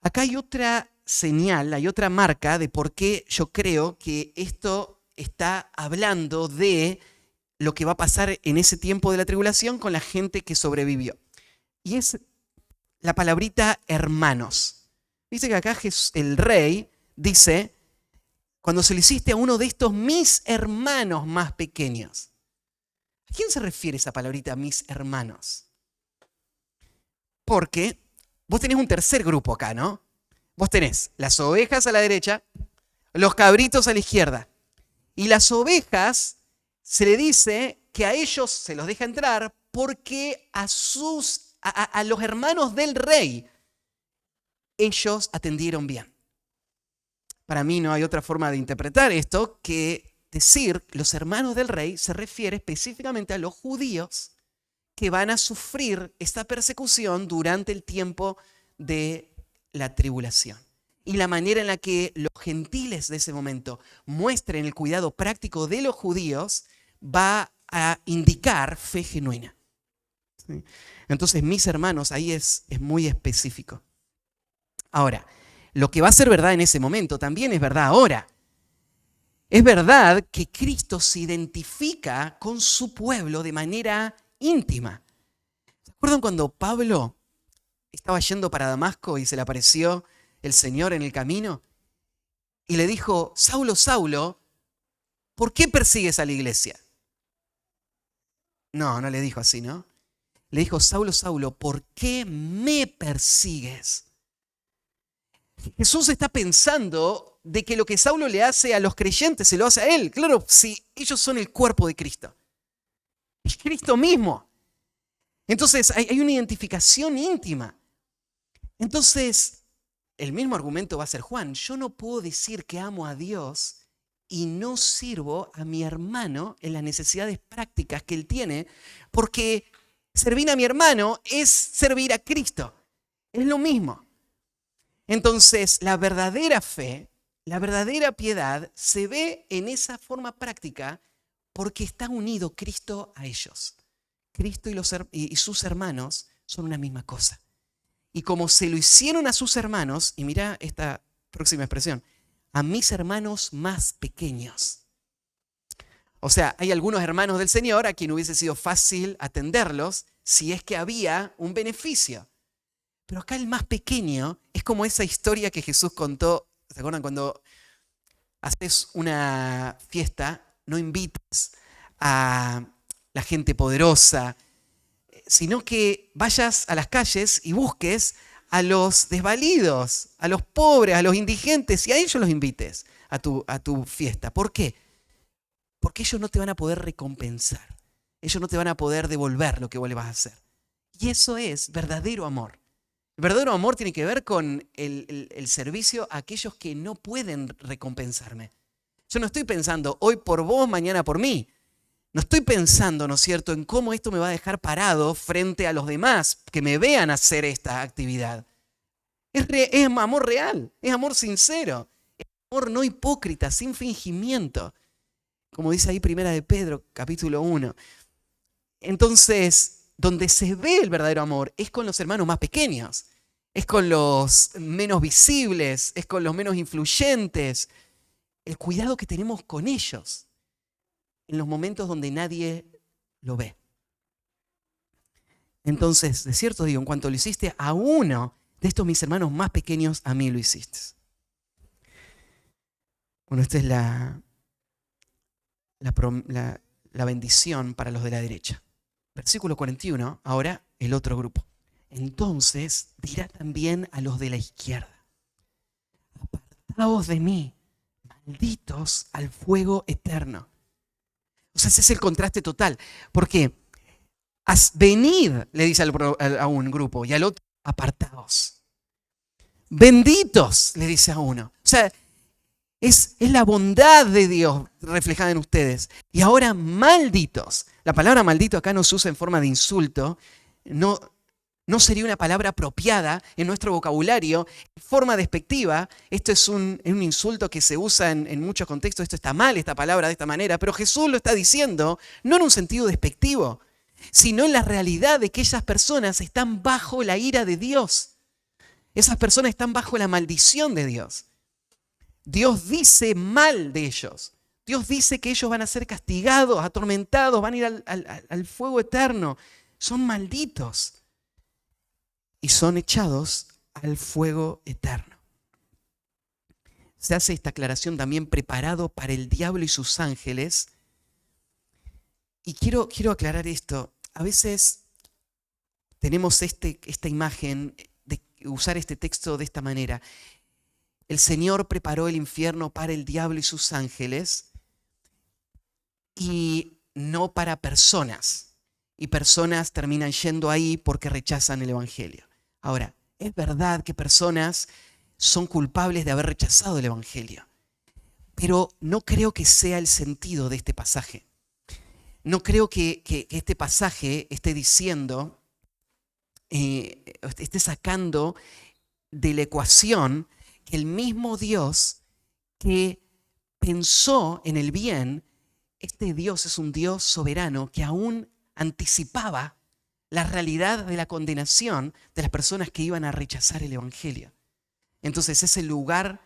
Acá hay otra señal, hay otra marca de por qué yo creo que esto está hablando de lo que va a pasar en ese tiempo de la tribulación con la gente que sobrevivió. Y es la palabrita hermanos. Dice que acá el rey dice, cuando se lo hiciste a uno de estos mis hermanos más pequeños. ¿A quién se refiere esa palabrita mis hermanos? Porque vos tenés un tercer grupo acá, ¿no? Vos tenés las ovejas a la derecha, los cabritos a la izquierda. Y las ovejas se le dice que a ellos se los deja entrar porque a los hermanos del rey ellos atendieron bien. Para mí no hay otra forma de interpretar esto que decir los hermanos del rey se refiere específicamente a los judíos que van a sufrir esta persecución durante el tiempo de la tribulación. Y la manera en la que los gentiles de ese momento muestren el cuidado práctico de los judíos va a indicar fe genuina. ¿Sí? Entonces, mis hermanos, ahí es muy específico. Ahora, lo que va a ser verdad en ese momento también es verdad ahora. Es verdad que Cristo se identifica con su pueblo de manera íntima. ¿Se acuerdan cuando Pablo estaba yendo para Damasco y se le apareció el Señor en el camino? Y le dijo, Saulo, Saulo, ¿por qué persigues a la iglesia? No le dijo así, ¿no? Le dijo, Saulo, Saulo, ¿por qué me persigues? Jesús está pensando de que lo que Saulo le hace a los creyentes se lo hace a él. Claro, si ellos son el cuerpo de Cristo. Es Cristo mismo. Entonces hay una identificación íntima. Entonces, el mismo argumento va a ser Juan. Yo no puedo decir que amo a Dios y no sirvo a mi hermano en las necesidades prácticas que él tiene, porque servir a mi hermano es servir a Cristo. Es lo mismo. Entonces, la verdadera fe La verdadera piedad se ve en esa forma práctica porque está unido Cristo a ellos. Cristo y sus hermanos son una misma cosa. Y como se lo hicieron a sus hermanos, y mira esta próxima expresión, a mis hermanos más pequeños. O sea, hay algunos hermanos del Señor a quien hubiese sido fácil atenderlos si es que había un beneficio. Pero acá el más pequeño es como esa historia que Jesús contó. ¿Se acuerdan cuando haces una fiesta, no invitas a la gente poderosa, sino que vayas a las calles y busques a los desvalidos, a los pobres, a los indigentes, y a ellos los invites a tu fiesta? ¿Por qué? Porque ellos no te van a poder recompensar. Ellos no te van a poder devolver lo que vos le vas a hacer. Y eso es verdadero amor. El verdadero amor tiene que ver con el servicio a aquellos que no pueden recompensarme. Yo no estoy pensando hoy por vos, mañana por mí. No estoy pensando, ¿no es cierto?, en cómo esto me va a dejar parado frente a los demás que me vean hacer esta actividad. Es amor real, es amor sincero, es amor no hipócrita, sin fingimiento. Como dice ahí Primera de Pedro, capítulo 1. Entonces, donde se ve el verdadero amor es con los hermanos más pequeños, es con los menos visibles, es con los menos influyentes. El cuidado que tenemos con ellos en los momentos donde nadie lo ve. Entonces, de cierto digo, en cuanto lo hiciste a uno de estos mis hermanos más pequeños, a mí lo hiciste. Bueno, esta es la bendición para los de la derecha. Versículo 41, ahora el otro grupo. Entonces dirá también a los de la izquierda: apartaos de mí, malditos al fuego eterno. O sea, ese es el contraste total. Porque venid, le dice a un grupo, y al otro, apartaos. Benditos, le dice a uno. O sea, es la bondad de Dios reflejada en ustedes. Y ahora malditos. La palabra maldito acá no se usa en forma de insulto. No sería una palabra apropiada en nuestro vocabulario. En forma despectiva, esto es un insulto que se usa en muchos contextos. Esto está mal, esta palabra de esta manera. Pero Jesús lo está diciendo no en un sentido despectivo, sino en la realidad de que esas personas están bajo la ira de Dios. Esas personas están bajo la maldición de Dios. Dios dice mal de ellos. Dios dice que ellos van a ser castigados, atormentados, van a ir al fuego eterno. Son malditos y son echados al fuego eterno. Se hace esta aclaración también: preparado para el diablo y sus ángeles. Y quiero aclarar esto. A veces tenemos esta imagen de usar este texto de esta manera. El Señor preparó el infierno para el diablo y sus ángeles y no para personas. Y personas terminan yendo ahí porque rechazan el Evangelio. Ahora, es verdad que personas son culpables de haber rechazado el Evangelio, pero no creo que sea el sentido de este pasaje. No creo que este pasaje esté diciendo, esté sacando de la ecuación que el mismo Dios que pensó en el bien, este Dios es un Dios soberano que aún anticipaba la realidad de la condenación de las personas que iban a rechazar el Evangelio. Entonces ese lugar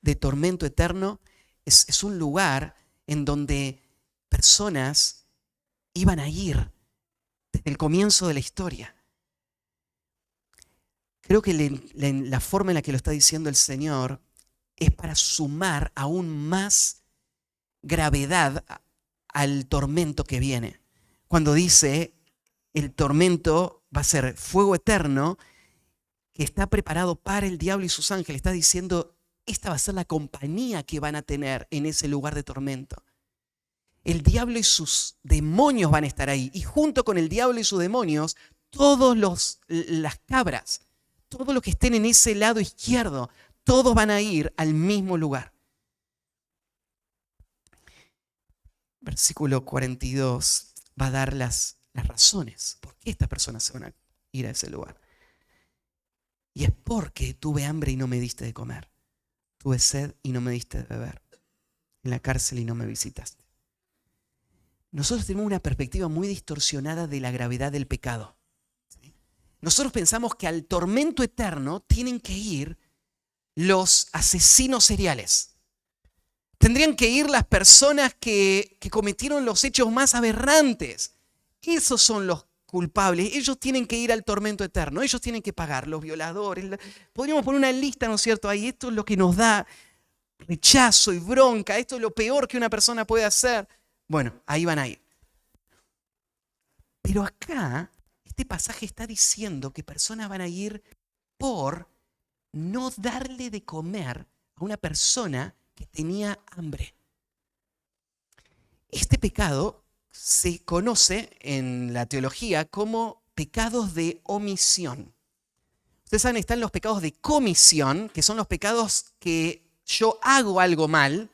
de tormento eterno es un lugar en donde personas iban a ir desde el comienzo de la historia. Creo que la forma en la que lo está diciendo el Señor es para sumar aún más gravedad al tormento que viene. Cuando dice el tormento va a ser fuego eterno que está preparado para el diablo y sus ángeles, está diciendo esta va a ser la compañía que van a tener en ese lugar de tormento. El diablo y sus demonios van a estar ahí, y junto con el diablo y sus demonios, las cabras, todos los que estén en ese lado izquierdo, todos van a ir al mismo lugar. Versículo 42 va a dar las razones por qué estas personas se van a ir a ese lugar. Y es porque tuve hambre y no me diste de comer. Tuve sed y no me diste de beber. En la cárcel y no me visitaste. Nosotros tenemos una perspectiva muy distorsionada de la gravedad del pecado. Nosotros pensamos que al tormento eterno tienen que ir los asesinos seriales. Tendrían que ir las personas que cometieron los hechos más aberrantes. Esos son los culpables. Ellos tienen que ir al tormento eterno. Ellos tienen que pagar. Los violadores. Podríamos poner una lista, ¿no es cierto? Ahí esto es lo que nos da rechazo y bronca. Esto es lo peor que una persona puede hacer. Bueno, ahí van a ir. Pero acá, este pasaje está diciendo que personas van a ir por no darle de comer a una persona que tenía hambre. Este pecado se conoce en la teología como pecados de omisión. Ustedes saben, están los pecados de comisión, que son los pecados que yo hago algo mal,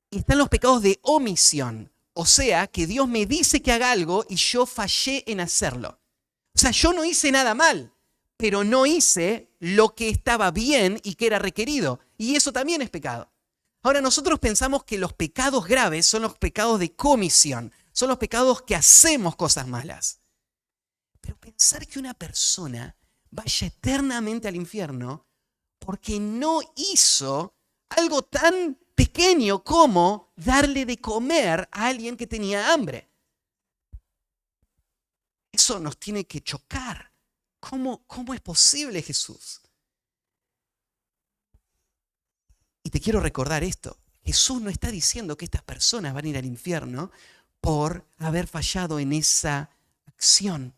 y están los pecados de omisión, o sea, que Dios me dice que haga algo y yo fallé en hacerlo. O sea, yo no hice nada mal, pero no hice lo que estaba bien y que era requerido, y eso también es pecado. Ahora, nosotros pensamos que los pecados graves son los pecados de comisión, son los pecados que hacemos cosas malas. Pero pensar que una persona vaya eternamente al infierno porque no hizo algo tan pequeño como darle de comer a alguien que tenía hambre. Eso nos tiene que chocar. ¿Cómo es posible, Jesús? Y te quiero recordar esto. Jesús no está diciendo que estas personas van a ir al infierno por haber fallado en esa acción.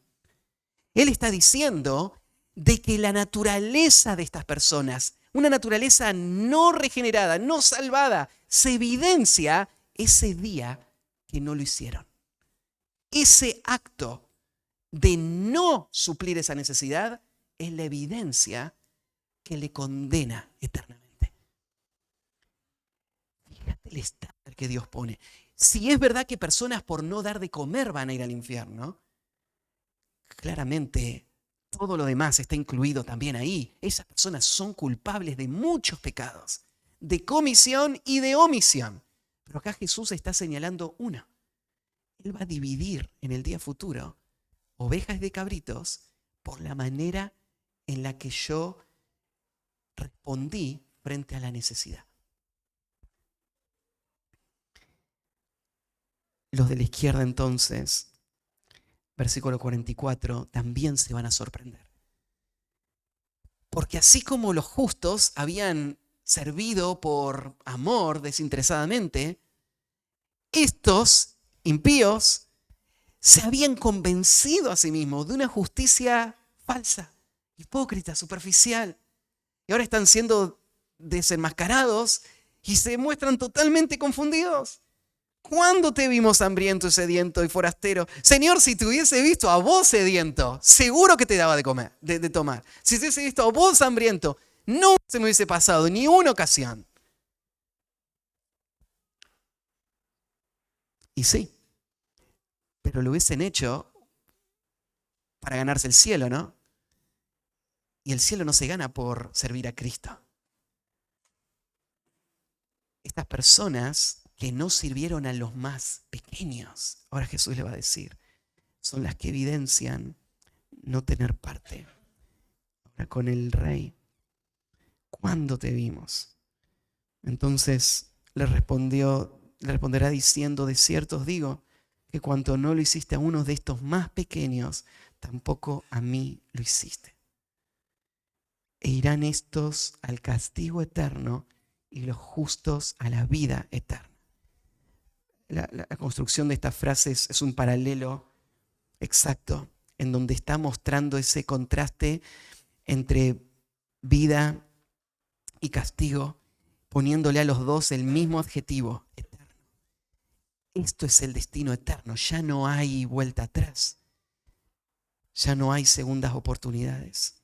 Él está diciendo de que la naturaleza de estas personas, una naturaleza no regenerada, no salvada, se evidencia ese día que no lo hicieron. Ese acto de no suplir esa necesidad es la evidencia que le condena eternamente. Fíjate el estándar que Dios pone. Si es verdad que personas por no dar de comer van a ir al infierno, claramente todo lo demás está incluido también ahí. Esas personas son culpables de muchos pecados, de comisión y de omisión. Pero acá Jesús está señalando uno. Él va a dividir en el día futuro ovejas de cabritos por la manera en la que yo respondí frente a la necesidad. Los de la izquierda entonces, versículo 44, también se van a sorprender. Porque así como los justos habían servido por amor desinteresadamente, estos impíos se habían convencido a sí mismos de una justicia falsa, hipócrita, superficial. Y ahora están siendo desenmascarados y se muestran totalmente confundidos. ¿Cuándo te vimos hambriento y sediento y forastero? Señor, si te hubiese visto a vos sediento, seguro que te daba de comer, de tomar. Si te hubiese visto a vos hambriento, no se me hubiese pasado ni una ocasión. Y sí, pero lo hubiesen hecho para ganarse el cielo, ¿no? Y el cielo no se gana por servir a Cristo. Estas personas que no sirvieron a los más pequeños, ahora Jesús le va a decir, son las que evidencian no tener parte. Ahora con el rey, ¿cuándo te vimos? Entonces le responderá diciendo, de cierto os digo, que cuanto no lo hiciste a uno de estos más pequeños, tampoco a mí lo hiciste. E irán estos al castigo eterno y los justos a la vida eterna. La construcción de estas frases es un paralelo exacto en donde está mostrando ese contraste entre vida y castigo, poniéndole a los dos el mismo adjetivo, eterno. Esto es el destino eterno, ya no hay vuelta atrás, ya no hay segundas oportunidades.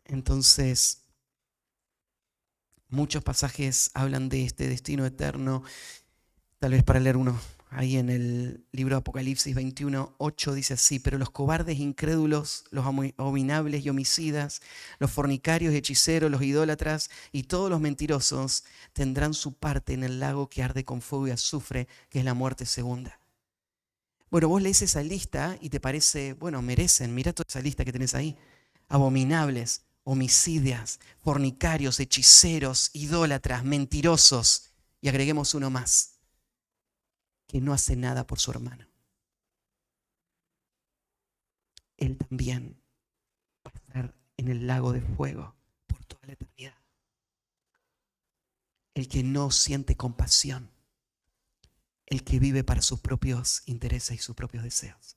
Entonces, muchos pasajes hablan de este destino eterno, tal vez para leer uno Ahí en el libro de Apocalipsis 21:8 dice así: pero los cobardes, incrédulos, los abominables y homicidas, los fornicarios y hechiceros, los idólatras y todos los mentirosos tendrán su parte en el lago que arde con fuego y azufre, que es la muerte segunda. Bueno, vos lees esa lista y te parece, bueno, merecen, mirá toda esa lista que tenés ahí. Abominables, homicidas, fornicarios, hechiceros, idólatras, mentirosos. Y agreguemos uno más, que no hace nada por su hermano. Él también va a estar en el lago de fuego por toda la eternidad. El que no siente compasión, el que vive para sus propios intereses y sus propios deseos.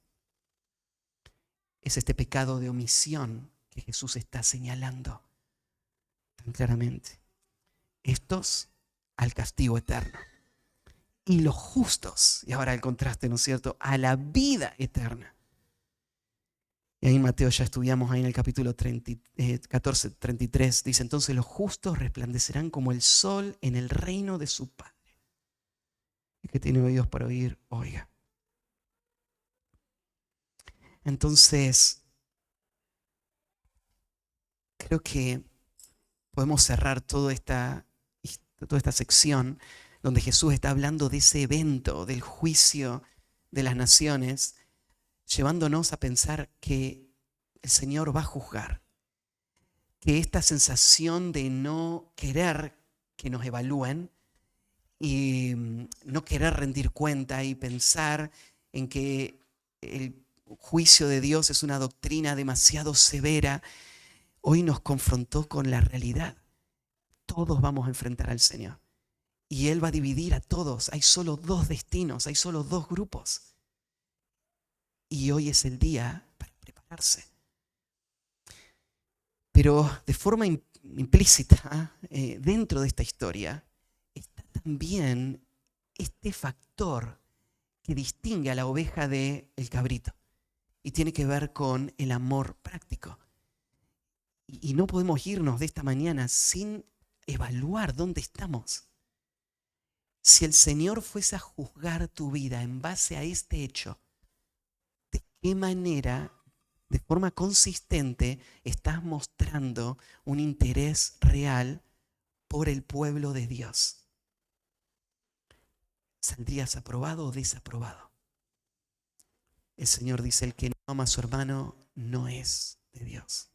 Es este pecado de omisión que Jesús está señalando tan claramente. Estos al castigo eterno. Y los justos, y ahora el contraste, ¿no es cierto?, a la vida eterna. Y ahí en Mateo ya estudiamos ahí en el capítulo 14, 33, dice: entonces los justos resplandecerán como el sol en el reino de su Padre. El que tiene oídos para oír, oiga. Entonces, creo que podemos cerrar toda esta sección donde Jesús está hablando de ese evento, del juicio de las naciones, llevándonos a pensar que el Señor va a juzgar, que esta sensación de no querer que nos evalúen y no querer rendir cuenta y pensar en que el juicio de Dios es una doctrina demasiado severa, hoy nos confrontó con la realidad. Todos vamos a enfrentar al Señor y Él va a dividir a todos. Hay solo dos destinos, hay solo dos grupos. Y hoy es el día para prepararse. Pero de forma implícita, dentro de esta historia, está también este factor que distingue a la oveja del cabrito. Y tiene que ver con el amor práctico. Y no podemos irnos de esta mañana sin evaluar dónde estamos. Si el Señor fuese a juzgar tu vida en base a este hecho, ¿de qué manera, de forma consistente, estás mostrando un interés real por el pueblo de Dios? ¿Saldrías aprobado o desaprobado? El Señor dice: el que no ama a su hermano no es de Dios.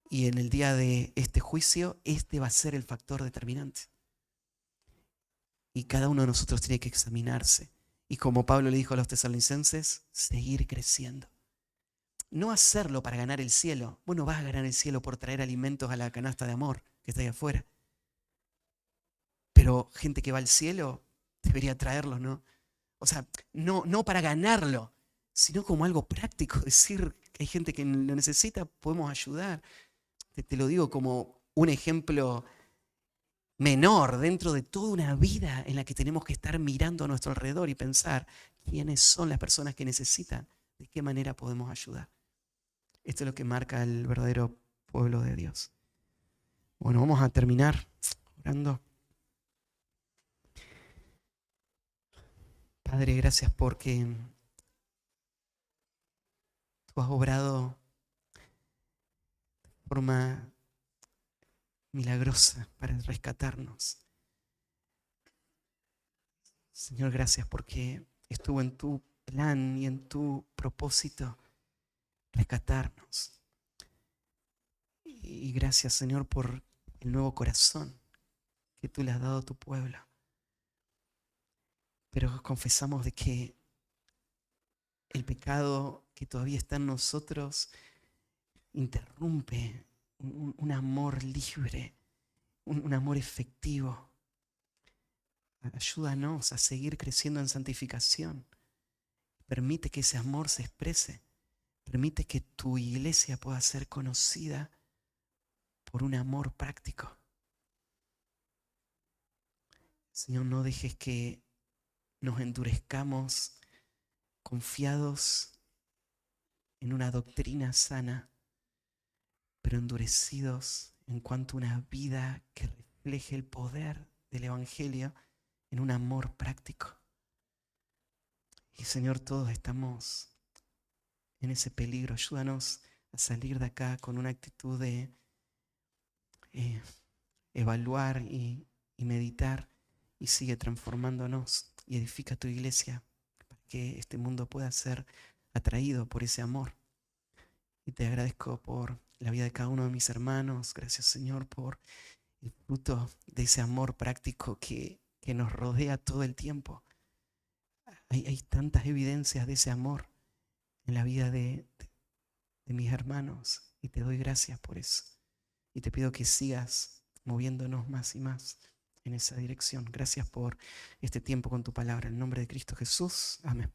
Y en el día de este juicio, este va a ser el factor determinante. Y cada uno de nosotros tiene que examinarse. Y como Pablo le dijo a los tesalonicenses, seguir creciendo. No hacerlo para ganar el cielo. Vos no vas a ganar el cielo por traer alimentos a la canasta de amor que está ahí afuera. Pero gente que va al cielo debería traerlos, ¿no? O sea, no para ganarlo, sino como algo práctico. Decir que hay gente que lo necesita, podemos ayudar. Te lo digo como un ejemplo menor dentro de toda una vida en la que tenemos que estar mirando a nuestro alrededor y pensar quiénes son las personas que necesitan, de qué manera podemos ayudar. Esto es lo que marca el verdadero pueblo de Dios. Bueno, vamos a terminar orando. Padre, gracias porque tú has obrado de forma milagrosa para rescatarnos. Señor, gracias porque estuvo en tu plan y en tu propósito rescatarnos. Y gracias, Señor, por el nuevo corazón que tú le has dado a tu pueblo. Pero confesamos de que el pecado que todavía está en nosotros interrumpe un amor libre, un amor efectivo. Ayúdanos a seguir creciendo en santificación. Permite que ese amor se exprese. Permite que tu iglesia pueda ser conocida por un amor práctico. Señor, no dejes que nos endurezcamos confiados en una doctrina sana, pero endurecidos en cuanto a una vida que refleje el poder del Evangelio en un amor práctico. Y Señor, todos estamos en ese peligro. Ayúdanos a salir de acá con una actitud de eh, evaluar y meditar, y sigue transformándonos y edifica tu iglesia para que este mundo pueda ser atraído por ese amor. Y te agradezco por la vida de cada uno de mis hermanos. Gracias, Señor, por el fruto de ese amor práctico que nos rodea todo el tiempo. Hay tantas evidencias de ese amor en la vida de mis hermanos, y te doy gracias por eso. Y te pido que sigas moviéndonos más y más en esa dirección. Gracias por este tiempo con tu palabra. En el nombre de Cristo Jesús. Amén.